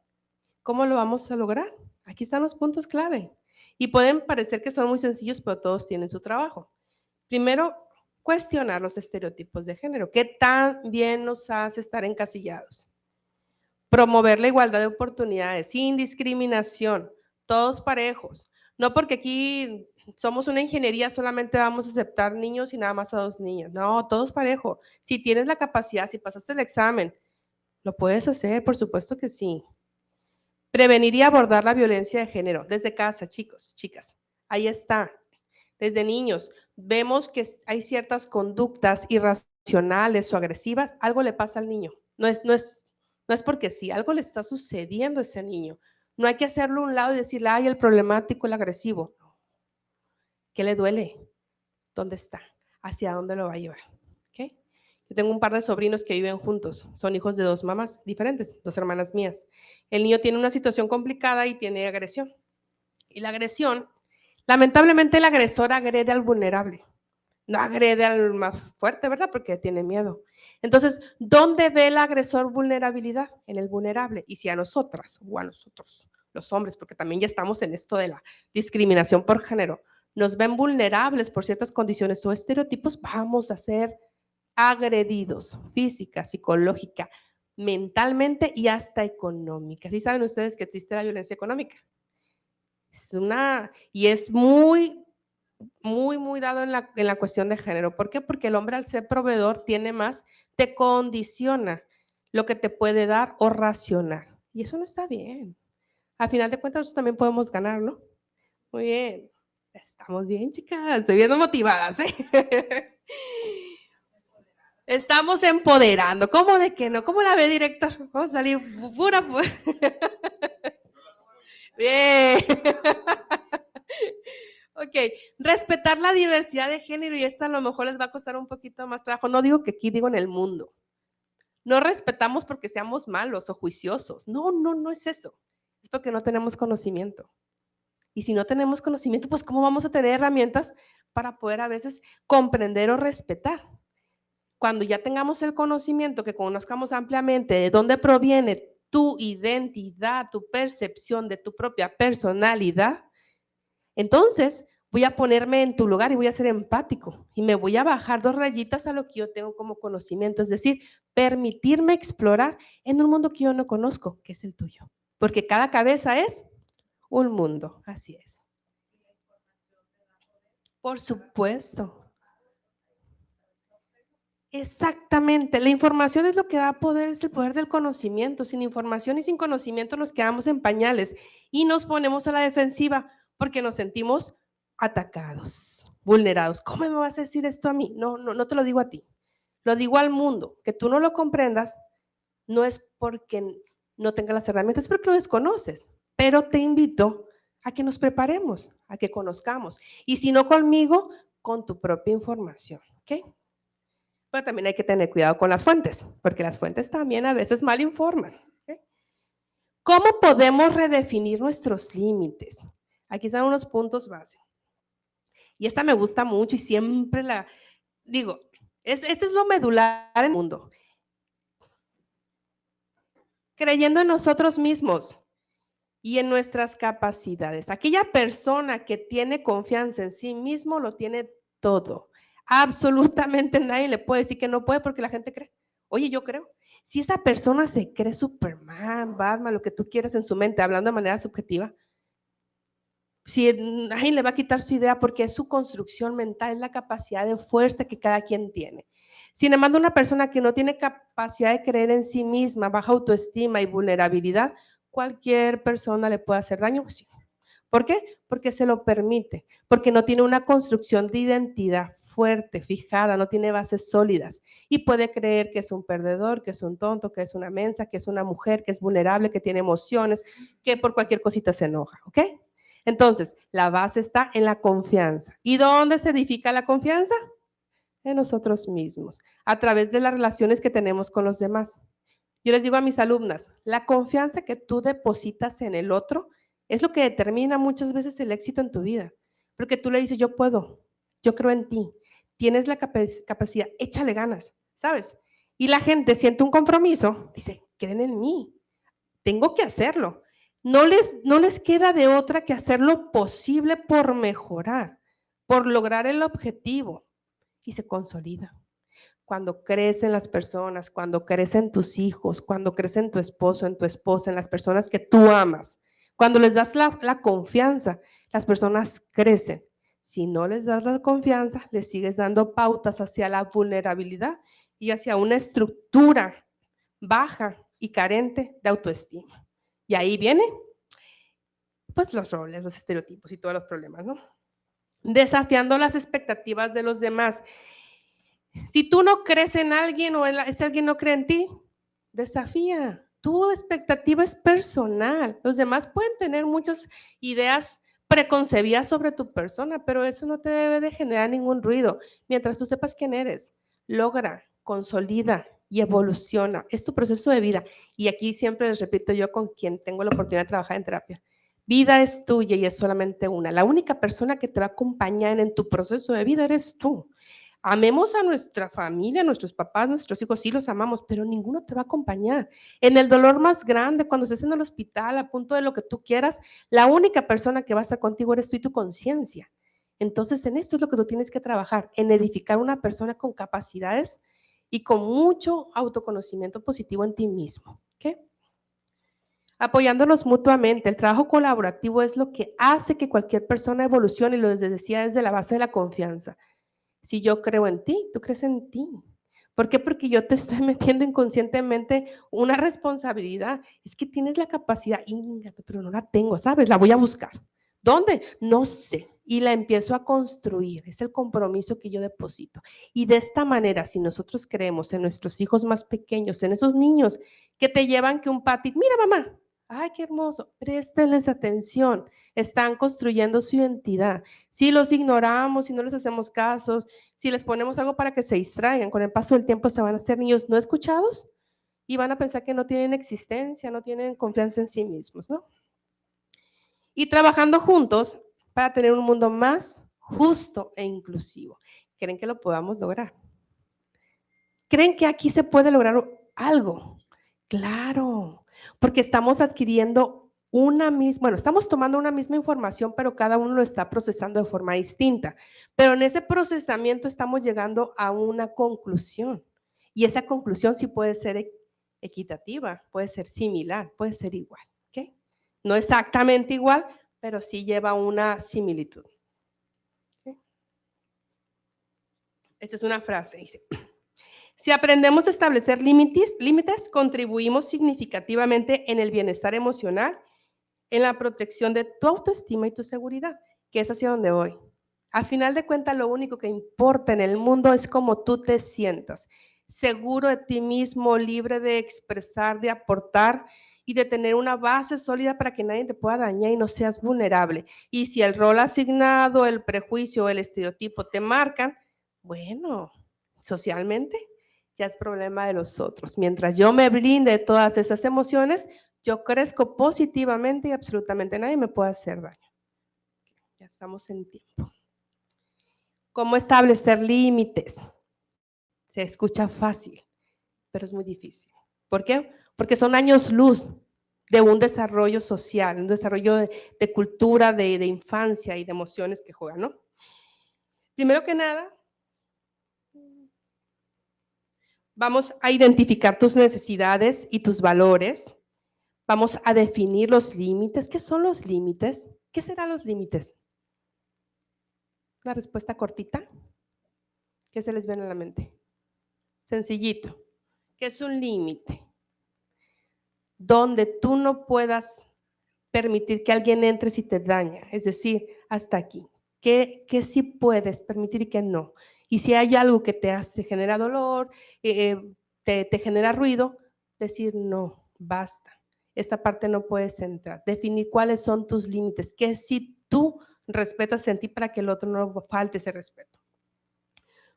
¿Cómo lo vamos a lograr? Aquí están los puntos clave. Y pueden parecer que son muy sencillos, pero todos tienen su trabajo. Primero, cuestionar los estereotipos de género. ¿Qué tan bien nos hace estar encasillados? Promover la igualdad de oportunidades, sin discriminación, todos parejos. No porque aquí somos una ingeniería, solamente vamos a aceptar niños y nada más a 2 niñas. No, todos parejos. Si tienes la capacidad, si pasaste el examen, lo puedes hacer, por supuesto que sí. Prevenir y abordar la violencia de género desde casa, chicos, chicas. Ahí está. Desde niños vemos que hay ciertas conductas irracionales o agresivas, algo le pasa al niño. No es porque sí, algo le está sucediendo a ese niño. No hay que hacerlo a un lado y decirle, ay, el problemático, el agresivo. ¿Qué le duele? ¿Dónde está? ¿Hacia dónde lo va a llevar? ¿Okay? Yo tengo un par de sobrinos que viven juntos. Son hijos de dos mamás diferentes, dos hermanas mías. El niño tiene una situación complicada y tiene agresión. Y la agresión, lamentablemente el agresor agrede al vulnerable. No agrede al más fuerte, ¿verdad? Porque tiene miedo. Entonces, ¿dónde ve el agresor vulnerabilidad? En el vulnerable. Y si a nosotras o a nosotros, los hombres, porque también ya estamos en esto de la discriminación por género, nos ven vulnerables por ciertas condiciones o estereotipos, vamos a ser agredidos física, psicológica, mentalmente y hasta económica. ¿Sí saben ustedes que existe la violencia económica? Y es muy dado en la cuestión de género. ¿Por qué? Porque el hombre al ser proveedor tiene más, te condiciona lo que te puede dar o racionar. Y eso no está bien. Al final de cuentas, nosotros también podemos ganar, ¿no? Muy bien. Estamos bien, chicas. Estoy viendo motivadas, ¿eh? Estamos empoderando. ¿Cómo de que no? ¿Cómo la ve, director? Vamos a salir pura. Bien. Ok, respetar la diversidad de género, y esto a lo mejor les va a costar un poquito más trabajo. No digo que aquí, digo en el mundo. No respetamos porque seamos malos o juiciosos. No es eso. Es porque no tenemos conocimiento. Y si no tenemos conocimiento, pues ¿cómo vamos a tener herramientas para poder a veces comprender o respetar? Cuando ya tengamos el conocimiento, que conozcamos ampliamente de dónde proviene tu identidad, tu percepción de tu propia personalidad, entonces voy a ponerme en tu lugar y voy a ser empático y me voy a bajar 2 rayitas a lo que yo tengo como conocimiento, es decir, permitirme explorar en un mundo que yo no conozco, que es el tuyo, porque cada cabeza es un mundo, así es. Por supuesto. Exactamente, la información es lo que da poder, es el poder del conocimiento. Sin información y sin conocimiento nos quedamos en pañales y nos ponemos a la defensiva porque nos sentimos atacados, vulnerados. ¿Cómo me vas a decir esto a mí? No te lo digo a ti, lo digo al mundo. Que tú no lo comprendas no es porque no tengas las herramientas, es porque lo desconoces, pero te invito a que nos preparemos, a que conozcamos. Y si no conmigo, con tu propia información, ¿ok? Pero también hay que tener cuidado con las fuentes, porque las fuentes también a veces mal informan. ¿Okay? ¿Cómo podemos redefinir nuestros límites? Aquí están unos puntos base. Y esta me gusta mucho y siempre la digo, este es lo medular en el mundo. Creyendo en nosotros mismos y en nuestras capacidades. Aquella persona que tiene confianza en sí mismo lo tiene todo. Absolutamente nadie le puede decir que no puede porque la gente cree. Oye, yo creo. Si esa persona se cree Superman, Batman, lo que tú quieras en su mente, hablando de manera subjetiva, si nadie le va a quitar su idea porque es su construcción mental, es la capacidad de fuerza que cada quien tiene. Sin embargo, una persona que no tiene capacidad de creer en sí misma, baja autoestima y vulnerabilidad, cualquier persona le puede hacer daño. Sí. ¿Por qué? Porque se lo permite, porque no tiene una construcción de identidad fuerte, fijada, no tiene bases sólidas y puede creer que es un perdedor, que es un tonto, que es una mensa, que es una mujer, que es vulnerable, que tiene emociones, que por cualquier cosita se enoja, ¿ok? Entonces, la base está en la confianza. ¿Y dónde se edifica la confianza? En nosotros mismos, a través de las relaciones que tenemos con los demás. Yo les digo a mis alumnas, la confianza que tú depositas en el otro es lo que determina muchas veces el éxito en tu vida. Porque tú le dices, yo puedo, yo creo en ti, tienes la capacidad, échale ganas, ¿sabes? Y la gente siente un compromiso, dice, creen en mí, tengo que hacerlo. No les queda de otra que hacer lo posible por mejorar, por lograr el objetivo y se consolida. Cuando crecen las personas, cuando crecen tus hijos, cuando crecen tu esposo, en tu esposa, en las personas que tú amas, cuando les das la confianza, las personas crecen. Si no les das la confianza, les sigues dando pautas hacia la vulnerabilidad y hacia una estructura baja y carente de autoestima. Y ahí vienen, pues, los roles, los estereotipos y todos los problemas, ¿no? desafiando las expectativas de los demás. Si tú no crees en alguien o ese alguien no cree en ti, desafía. Tu expectativa es personal. Los demás pueden tener muchas ideas preconcebidas sobre tu persona, pero eso no te debe de generar ningún ruido. Mientras tú sepas quién eres, logra, consolida y evoluciona. Es tu proceso de vida. Y aquí siempre les repito yo con quien tengo la oportunidad de trabajar en terapia. Vida es tuya y es solamente una. La única persona que te va a acompañar en tu proceso de vida eres tú. Amemos a nuestra familia, a nuestros papás, nuestros hijos, sí los amamos, pero ninguno te va a acompañar. En el dolor más grande, cuando estés en el hospital, a punto de lo que tú quieras, la única persona que va a estar contigo eres tú y tu conciencia. Entonces, en esto es lo que tú tienes que trabajar, en edificar una persona con capacidades y con mucho autoconocimiento positivo en ti mismo. ¿Okay? Apoyándonos mutuamente. El trabajo colaborativo es lo que hace que cualquier persona evolucione, y lo decía desde la base de la confianza. Si yo creo en ti, tú crees en ti. ¿Por qué? Porque yo te estoy metiendo inconscientemente una responsabilidad. Es que tienes la capacidad, pero no la tengo, ¿sabes? La voy a buscar. ¿Dónde? No sé. Y la empiezo a construir. Es el compromiso que yo deposito. Y de esta manera, si nosotros creemos en nuestros hijos más pequeños, en esos niños que te llevan que un patito, mira mamá, ay, qué hermoso, préstenles atención. Están construyendo su identidad. Si los ignoramos, si no les hacemos casos, si les ponemos algo para que se distraigan, con el paso del tiempo se van a ser niños no escuchados y van a pensar que no tienen existencia, no tienen confianza en sí mismos, ¿no? Y trabajando juntos para tener un mundo más justo e inclusivo. ¿Creen que lo podamos lograr? ¿Creen que aquí se puede lograr algo? Claro, porque estamos adquiriendo estamos tomando una misma información, pero cada uno lo está procesando de forma distinta. Pero en ese procesamiento estamos llegando a una conclusión. Y esa conclusión sí puede ser equitativa, puede ser similar, puede ser igual. ¿Okay? No exactamente igual, pero sí lleva una similitud. ¿Okay? Esta es una frase, dice. Si aprendemos a establecer límites, contribuimos significativamente en el bienestar emocional, en la protección de tu autoestima y tu seguridad, que es hacia donde voy. Al final de cuentas, lo único que importa en el mundo es cómo tú te sientas, seguro de ti mismo, libre de expresar, de aportar y de tener una base sólida para que nadie te pueda dañar y no seas vulnerable. Y si el rol asignado, el prejuicio o el estereotipo te marcan, bueno, socialmente ya es problema de los otros. Mientras yo me blinde de todas esas emociones, yo crezco positivamente y absolutamente nadie me puede hacer daño. Ya estamos en tiempo. ¿Cómo establecer límites? Se escucha fácil, pero es muy difícil. ¿Por qué? Porque son años luz de un desarrollo social, un desarrollo de cultura, de infancia y de emociones que juegan, ¿no? Primero que nada, vamos a identificar tus necesidades y tus valores. Vamos a definir los límites. ¿Qué son los límites? ¿Qué serán los límites? Una respuesta cortita. ¿Qué se les viene a la mente? Sencillito. ¿Qué es un límite? Donde tú no puedas permitir que alguien entre si te daña. Es decir, hasta aquí. ¿Qué sí puedes permitir y qué no? Y si hay algo que te genera dolor, te genera ruido, decir no, basta. Esta parte no puedes entrar. Definir cuáles son tus límites. ¿Qué si tú respetas en ti para que el otro no falte ese respeto?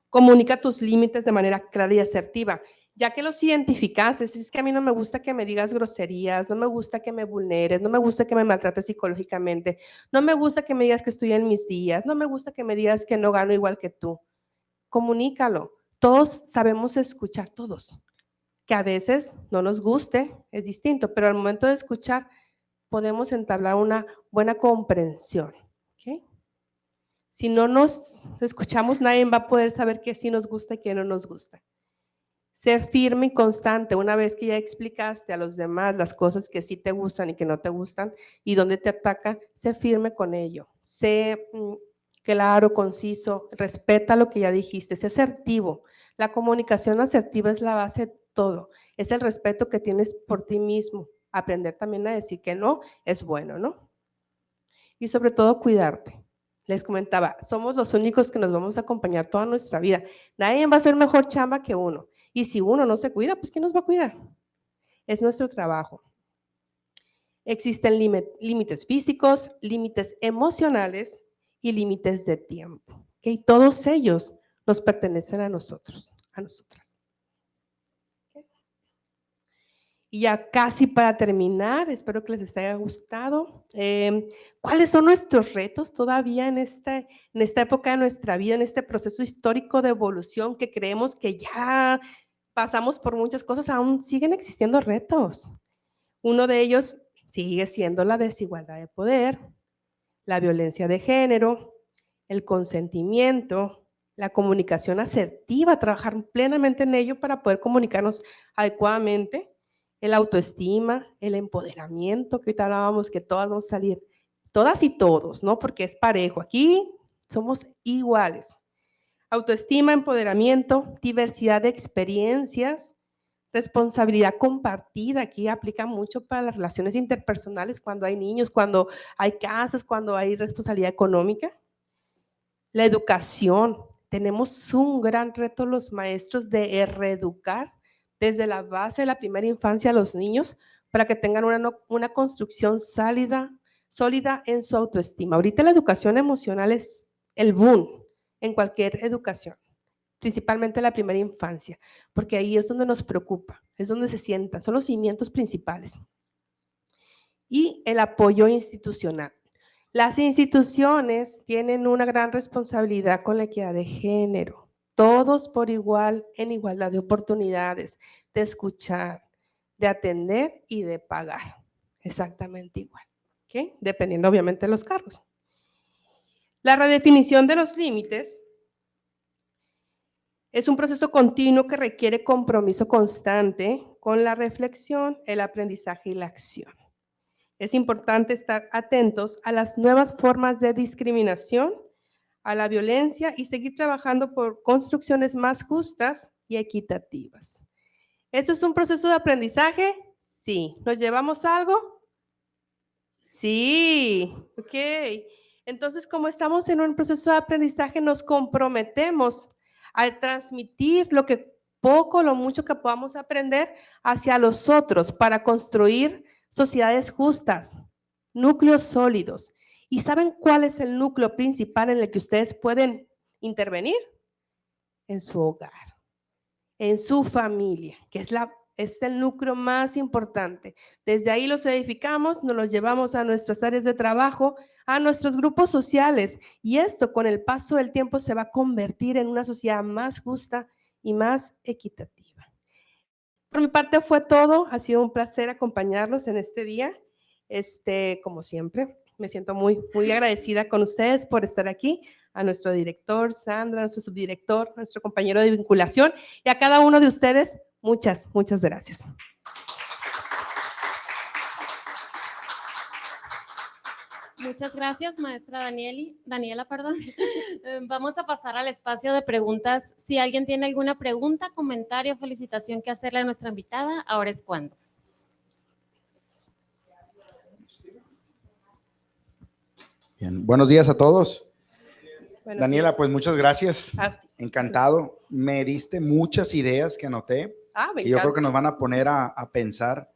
Comunica tus límites de manera clara y asertiva. Ya que los identificas, es que a mí no me gusta que me digas groserías, no me gusta que me vulneres, no me gusta que me maltrates psicológicamente, no me gusta que me digas que estoy en mis días, no me gusta que me digas que no gano igual que tú. Comunícalo. Todos sabemos escuchar, todos. Que a veces no nos guste, es distinto, pero al momento de escuchar podemos entablar una buena comprensión. ¿Okay? Si no nos escuchamos, nadie va a poder saber qué sí nos gusta y qué no nos gusta. Sé firme y constante. Una vez que ya explicaste a los demás las cosas que sí te gustan y que no te gustan y dónde te atacan, sé firme con ello. Sé claro, conciso, respeta lo que ya dijiste, sé asertivo. La comunicación asertiva es la base de todo. Es el respeto que tienes por ti mismo. Aprender también a decir que no es bueno, ¿no? Y sobre todo cuidarte. Les comentaba, somos los únicos que nos vamos a acompañar toda nuestra vida. Nadie va a hacer mejor chamba que uno. Y si uno no se cuida, pues ¿quién nos va a cuidar? Es nuestro trabajo. Existen límites físicos, límites emocionales y límites de tiempo. ¿Okay? Todos ellos nos pertenecen a nosotros, a nosotras. ¿Okay? Y ya casi para terminar, espero que les haya gustado. ¿Cuáles son nuestros retos todavía en esta época de nuestra vida, en este proceso histórico de evolución que creemos que ya pasamos por muchas cosas? Aún siguen existiendo retos. Uno de ellos sigue siendo la desigualdad de poder, la violencia de género, el consentimiento, la comunicación asertiva, trabajar plenamente en ello para poder comunicarnos adecuadamente, el autoestima, el empoderamiento, que ahorita hablábamos que todas vamos a salir, todas y todos, ¿no? Porque es parejo, aquí somos iguales. Autoestima, empoderamiento, diversidad de experiencias, responsabilidad compartida, aquí aplica mucho para las relaciones interpersonales, cuando hay niños, cuando hay casas, cuando hay responsabilidad económica. La educación, tenemos un gran reto los maestros de reeducar desde la base de la primera infancia a los niños para que tengan una construcción sólida en su autoestima. Ahorita la educación emocional es el boom en cualquier educación, principalmente la primera infancia, porque ahí es donde nos preocupa, es donde se sientan, son los cimientos principales. Y el apoyo institucional. Las instituciones tienen una gran responsabilidad con la equidad de género, todos por igual, en igualdad de oportunidades, de escuchar, de atender y de pagar, exactamente igual, ¿okay? Dependiendo obviamente de los cargos. La redefinición de los límites es un proceso continuo que requiere compromiso constante con la reflexión, el aprendizaje y la acción. Es importante estar atentos a las nuevas formas de discriminación, a la violencia y seguir trabajando por construcciones más justas y equitativas. ¿Eso es un proceso de aprendizaje? Sí. ¿Nos llevamos algo? Sí. Ok. Entonces, como estamos en un proceso de aprendizaje, nos comprometemos a transmitir lo que poco, lo mucho que podamos aprender hacia los otros para construir sociedades justas, núcleos sólidos. ¿Y saben cuál es el núcleo principal en el que ustedes pueden intervenir? En su hogar, en su familia, que es el núcleo más importante. Desde ahí los edificamos, nos los llevamos a nuestras áreas de trabajo, a nuestros grupos sociales, y esto con el paso del tiempo se va a convertir en una sociedad más justa y más equitativa. Por mi parte fue todo, ha sido un placer acompañarlos en este día. Como siempre, me siento muy, muy agradecida con ustedes por estar aquí, a nuestro director Sandra, a nuestro subdirector, a nuestro compañero de vinculación y a cada uno de ustedes, muchas, muchas gracias. Muchas gracias, maestra Daniela. Vamos a pasar al espacio de preguntas. Si alguien tiene alguna pregunta, comentario, felicitación que hacerle a nuestra invitada, ahora es cuando. Bien, buenos días a todos. Buenos Daniela, días. pues muchas gracias. Encantado. Me diste muchas ideas que anoté. Me y yo creo que nos van a poner a pensar.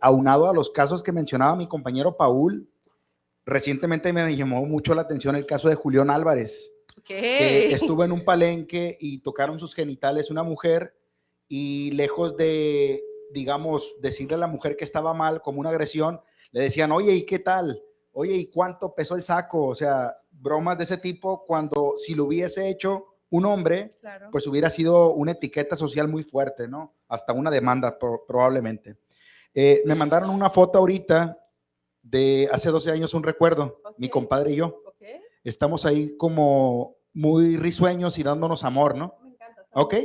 Aunado a los casos que mencionaba mi compañero Paul, recientemente me llamó mucho la atención el caso de Julián Álvarez, que estuvo en un palenque y tocaron sus genitales una mujer y lejos de, digamos, decirle a la mujer que estaba mal como una agresión, le decían, oye, ¿y qué tal? Oye, ¿y cuánto pesó el saco? O sea, bromas de ese tipo, cuando si lo hubiese hecho un hombre, claro, pues hubiera sido una etiqueta social muy fuerte, ¿no? Hasta una demanda probablemente. Me mandaron una foto ahorita de hace 12 años, un recuerdo, mi compadre y yo. Estamos ahí como muy risueños y dándonos amor, ¿no? Me encanta. Ok.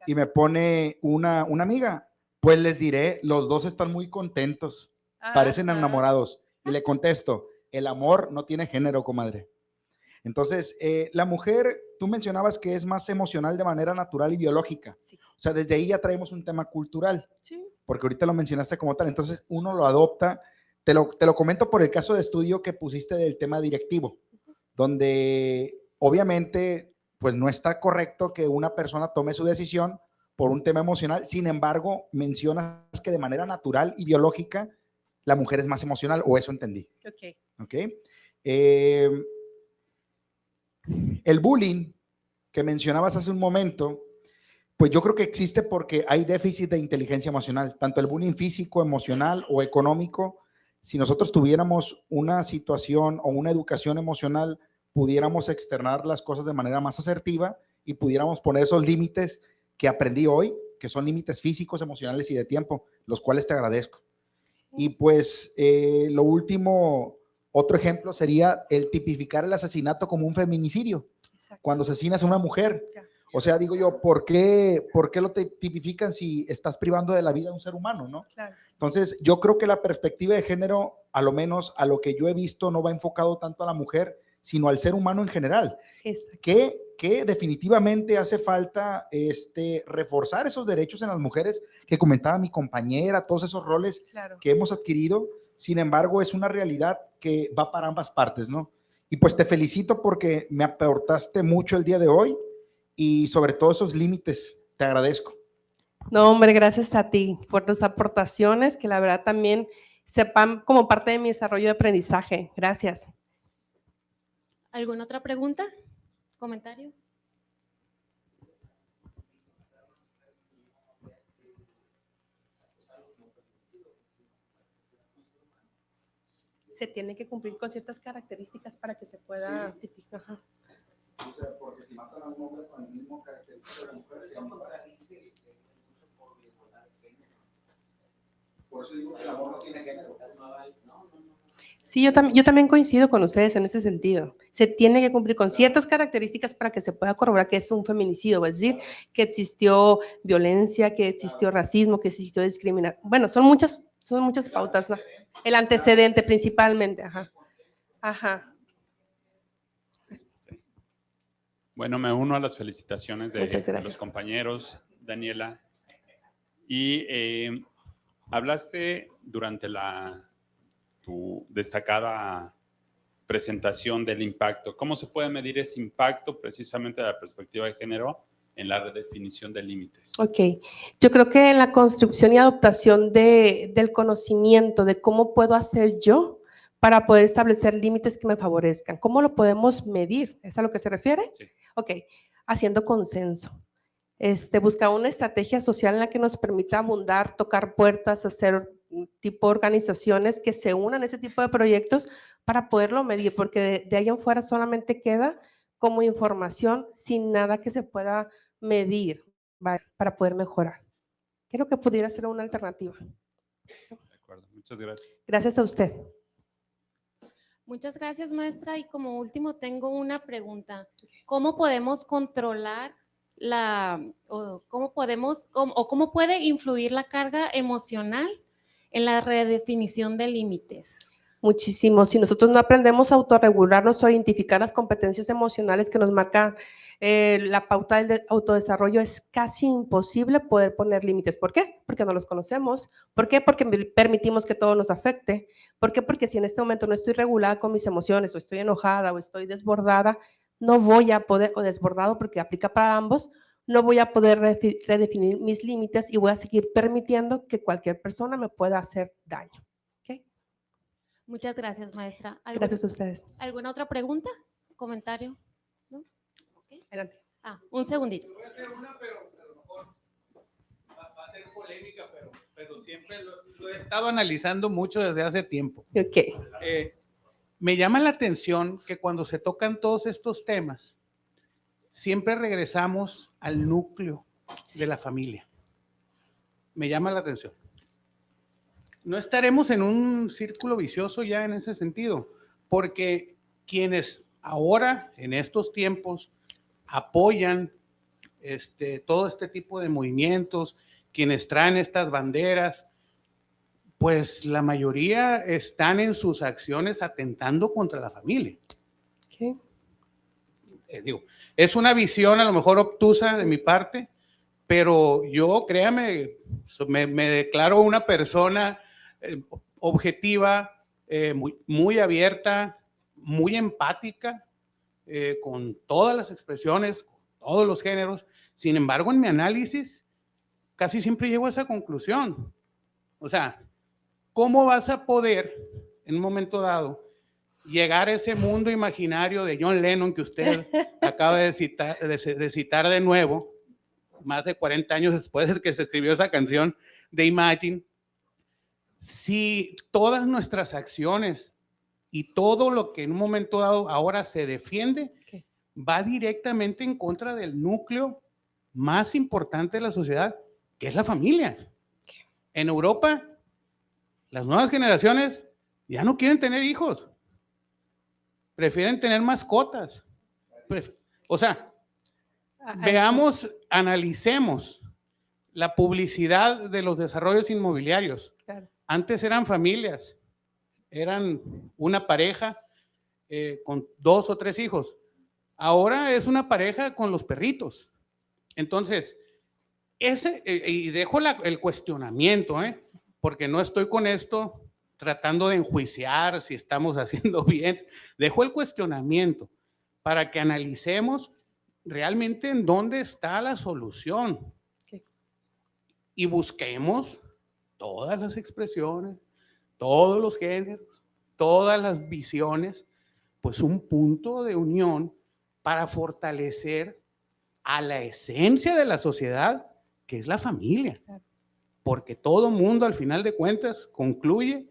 Y me pone una amiga, pues les diré, los dos están muy contentos, parecen enamorados. Y le contesto, el amor no tiene género, comadre. Entonces, la mujer, tú mencionabas que es más emocional de manera natural y biológica. Sí. O sea, desde ahí ya traemos un tema cultural. Sí. Porque ahorita lo mencionaste como tal. Entonces, uno lo adopta. Te lo comento por el caso de estudio que pusiste del tema directivo. donde obviamente pues no está correcto que una persona tome su decisión por un tema emocional. Sin embargo, mencionas que de manera natural y biológica la mujer es más emocional, o eso entendí. Ok. El bullying que mencionabas hace un momento, pues yo creo que existe porque hay déficit de inteligencia emocional, tanto el bullying físico, emocional o económico. Si nosotros tuviéramos una situación o una educación emocional, pudiéramos externar las cosas de manera más asertiva y pudiéramos poner esos límites que aprendí hoy, que son límites físicos, emocionales y de tiempo, los cuales te agradezco. Y pues lo último, otro ejemplo sería el tipificar el asesinato como un feminicidio. Exacto. Cuando asesinas a una mujer. Ya. O sea, digo yo, ¿por qué lo tipifican si estás privando de la vida de un ser humano, no? Claro. Entonces, yo creo que la perspectiva de género, a lo menos a lo que yo he visto, no va enfocado tanto a la mujer, sino al ser humano en general. Que definitivamente hace falta reforzar esos derechos en las mujeres que comentaba mi compañera, todos esos roles que hemos adquirido. Sin embargo, es una realidad que va para ambas partes, ¿no? Y pues te felicito porque me aportaste mucho el día de hoy y sobre todo esos límites, te agradezco. No, hombre, gracias a ti por tus aportaciones, que la verdad también sepan como parte de mi desarrollo de aprendizaje. Gracias. ¿Alguna otra pregunta? ¿Comentario? Se tiene que cumplir con ciertas características para que se pueda tipificar. Ajá. O sea, porque si matan a un hombre con el mismo característica de la mujer, eso contradice el uso por igualdad de género. Por eso digo que el amor no tiene género. Sí, yo también coincido con ustedes en ese sentido. Se tiene que cumplir con ciertas características para que se pueda corroborar que es un feminicidio, es decir, que existió violencia, que existió racismo, que existió discriminación. Bueno, son muchas pautas, ¿no? El antecedente principalmente, ajá. Ajá. Bueno, me uno a las felicitaciones de los compañeros, Daniela. Y hablaste durante tu destacada presentación del impacto. ¿Cómo se puede medir ese impacto precisamente de la perspectiva de género en la redefinición de límites? Ok, yo creo que en la construcción y adoptación del conocimiento de cómo puedo hacer yo para poder establecer límites que me favorezcan. ¿Cómo lo podemos medir? ¿Es a lo que se refiere? Sí. Ok, haciendo consenso. Buscar una estrategia social en la que nos permita abundar, tocar puertas, hacer tipo organizaciones que se unan a ese tipo de proyectos para poderlo medir, porque de ahí en fuera solamente queda como información sin nada que se pueda medir para poder mejorar. Creo que pudiera ser una alternativa. De acuerdo, muchas gracias. Gracias a usted. Muchas gracias, maestra. Y como último tengo una pregunta. ¿Cómo podemos controlar cómo puede influir la carga emocional en la redefinición de límites? Muchísimo. Si nosotros no aprendemos a autorregularnos o a identificar las competencias emocionales que nos marcan la pauta del autodesarrollo, es casi imposible poder poner límites. ¿Por qué? Porque no los conocemos. ¿Por qué? Porque permitimos que todo nos afecte. ¿Por qué? Porque si en este momento no estoy regulada con mis emociones, o estoy enojada, o estoy desbordada, no voy a poder, o desbordado porque aplica para ambos, no voy a poder redefinir mis límites y voy a seguir permitiendo que cualquier persona me pueda hacer daño. Muchas gracias, maestra. Gracias a ustedes. ¿Alguna otra pregunta? ¿Comentario? ¿No? Okay. Adelante. Un segundito. Voy a hacer una, pero a lo mejor va a ser polémica, pero siempre lo he estado analizando mucho desde hace tiempo. Ok. Me llama la atención que cuando se tocan todos estos temas, siempre regresamos al núcleo de la familia. Me llama la atención. No estaremos en un círculo vicioso ya en ese sentido, porque quienes ahora, en estos tiempos, apoyan todo este tipo de movimientos, quienes traen estas banderas, pues la mayoría están en sus acciones atentando contra la familia. ¿Qué? Es una visión a lo mejor obtusa de mi parte, pero yo, créame, me declaro una persona objetiva, muy abierta, muy empática, con todas las expresiones, con todos los géneros. Sin embargo, en mi análisis, casi siempre llego a esa conclusión. O sea, ¿cómo vas a poder, en un momento dado, llegar a ese mundo imaginario de John Lennon que usted acaba de citar de nuevo, más de 40 años después de que se escribió esa canción de Imagine, si todas nuestras acciones y todo lo que en un momento dado ahora se defiende va directamente en contra del núcleo más importante de la sociedad, que es la familia? En Europa, las nuevas generaciones ya no quieren tener hijos, prefieren tener mascotas. O sea, veamos, analicemos la publicidad de los desarrollos inmobiliarios. Claro. Antes eran familias, eran una pareja con 2 o 3 hijos. Ahora es una pareja con los perritos. Entonces, y dejo el cuestionamiento, porque no estoy con esto tratando de enjuiciar si estamos haciendo bien. Dejo el cuestionamiento para que analicemos realmente en dónde está la solución. Sí. Y busquemos todas las expresiones, todos los géneros, todas las visiones, pues un punto de unión para fortalecer a la esencia de la sociedad, que es la familia. Porque todo mundo, al final de cuentas, concluye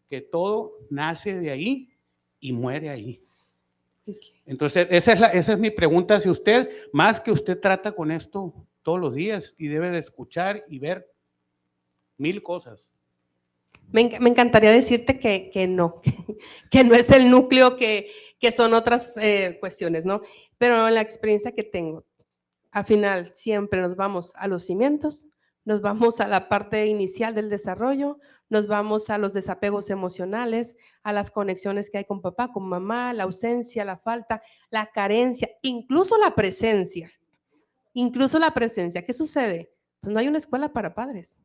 que todo nace de ahí y muere ahí. Entonces, esa es mi pregunta hacia usted, más que usted trata con esto todos los días y debe de escuchar y ver 1000 cosas. Me encantaría decirte que no es el núcleo, que son otras cuestiones, ¿no? Pero la experiencia que tengo, al final siempre nos vamos a los cimientos, nos vamos a la parte inicial del desarrollo, nos vamos a los desapegos emocionales, a las conexiones que hay con papá, con mamá, la ausencia, la falta, la carencia, incluso la presencia. ¿Qué sucede? Pues no hay una escuela para padres.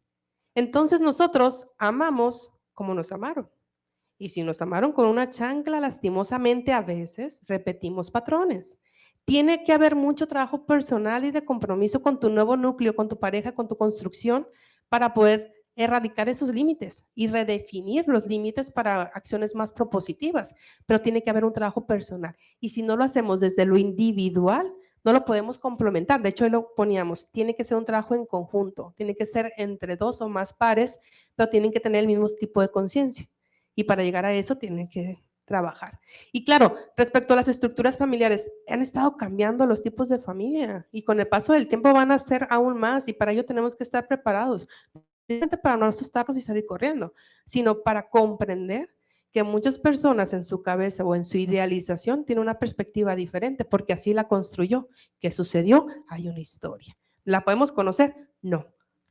Entonces nosotros amamos como nos amaron. Y si nos amaron con una chancla, lastimosamente a veces repetimos patrones. Tiene que haber mucho trabajo personal y de compromiso con tu nuevo núcleo, con tu pareja, con tu construcción, para poder erradicar esos límites y redefinir los límites para acciones más propositivas. Pero tiene que haber un trabajo personal. Y si no lo hacemos desde lo individual, no lo podemos complementar. De hecho, hoy lo poníamos, tiene que ser un trabajo en conjunto, tiene que ser entre 2 o más pares, pero tienen que tener el mismo tipo de conciencia. Y para llegar a eso tienen que trabajar. Y claro, respecto a las estructuras familiares, han estado cambiando los tipos de familia y con el paso del tiempo van a ser aún más, y para ello tenemos que estar preparados, no solamente para no asustarnos y salir corriendo, sino para comprender que muchas personas en su cabeza o en su idealización tienen una perspectiva diferente porque así la construyó. ¿Qué sucedió? Hay una historia. ¿La podemos conocer? No.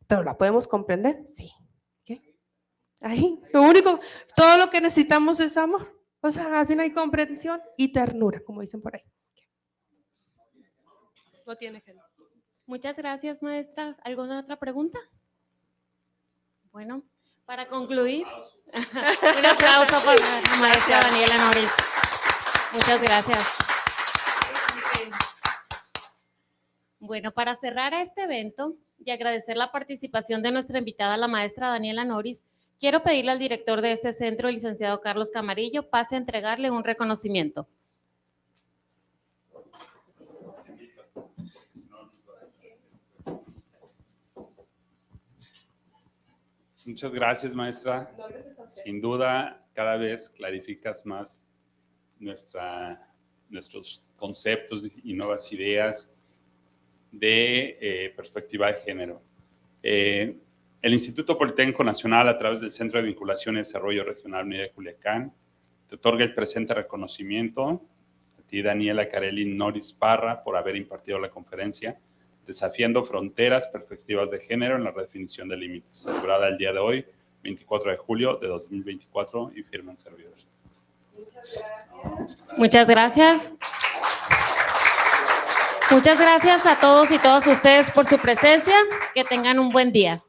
¿Pero la podemos comprender? Sí. Ahí, todo lo que necesitamos es amor. O sea, al fin hay comprensión y ternura, como dicen por ahí. No tiene género. Muchas gracias, maestras. ¿Alguna otra pregunta? Bueno, para concluir, un aplauso para la maestra Daniela Noris. Muchas gracias. Bueno, para cerrar este evento y agradecer la participación de nuestra invitada, la maestra Daniela Noris, quiero pedirle al director de este centro, el licenciado Carlos Camarillo, pase a entregarle un reconocimiento. Muchas gracias, maestra. Sin duda, cada vez clarificas más nuestros conceptos y nuevas ideas de perspectiva de género. El Instituto Politécnico Nacional, a través del Centro de Vinculación y Desarrollo Regional Unidad de Culiacán, te otorga el presente reconocimiento a ti, Daniela Carelli Noris Parra, por haber impartido la conferencia Desafiando Fronteras, Perspectivas de Género en la Redefinición de Límites, celebrada el día de hoy, 24 de julio de 2024, y firma un servidor. Muchas gracias. Muchas gracias. Muchas gracias a todos y todas ustedes por su presencia. Que tengan un buen día.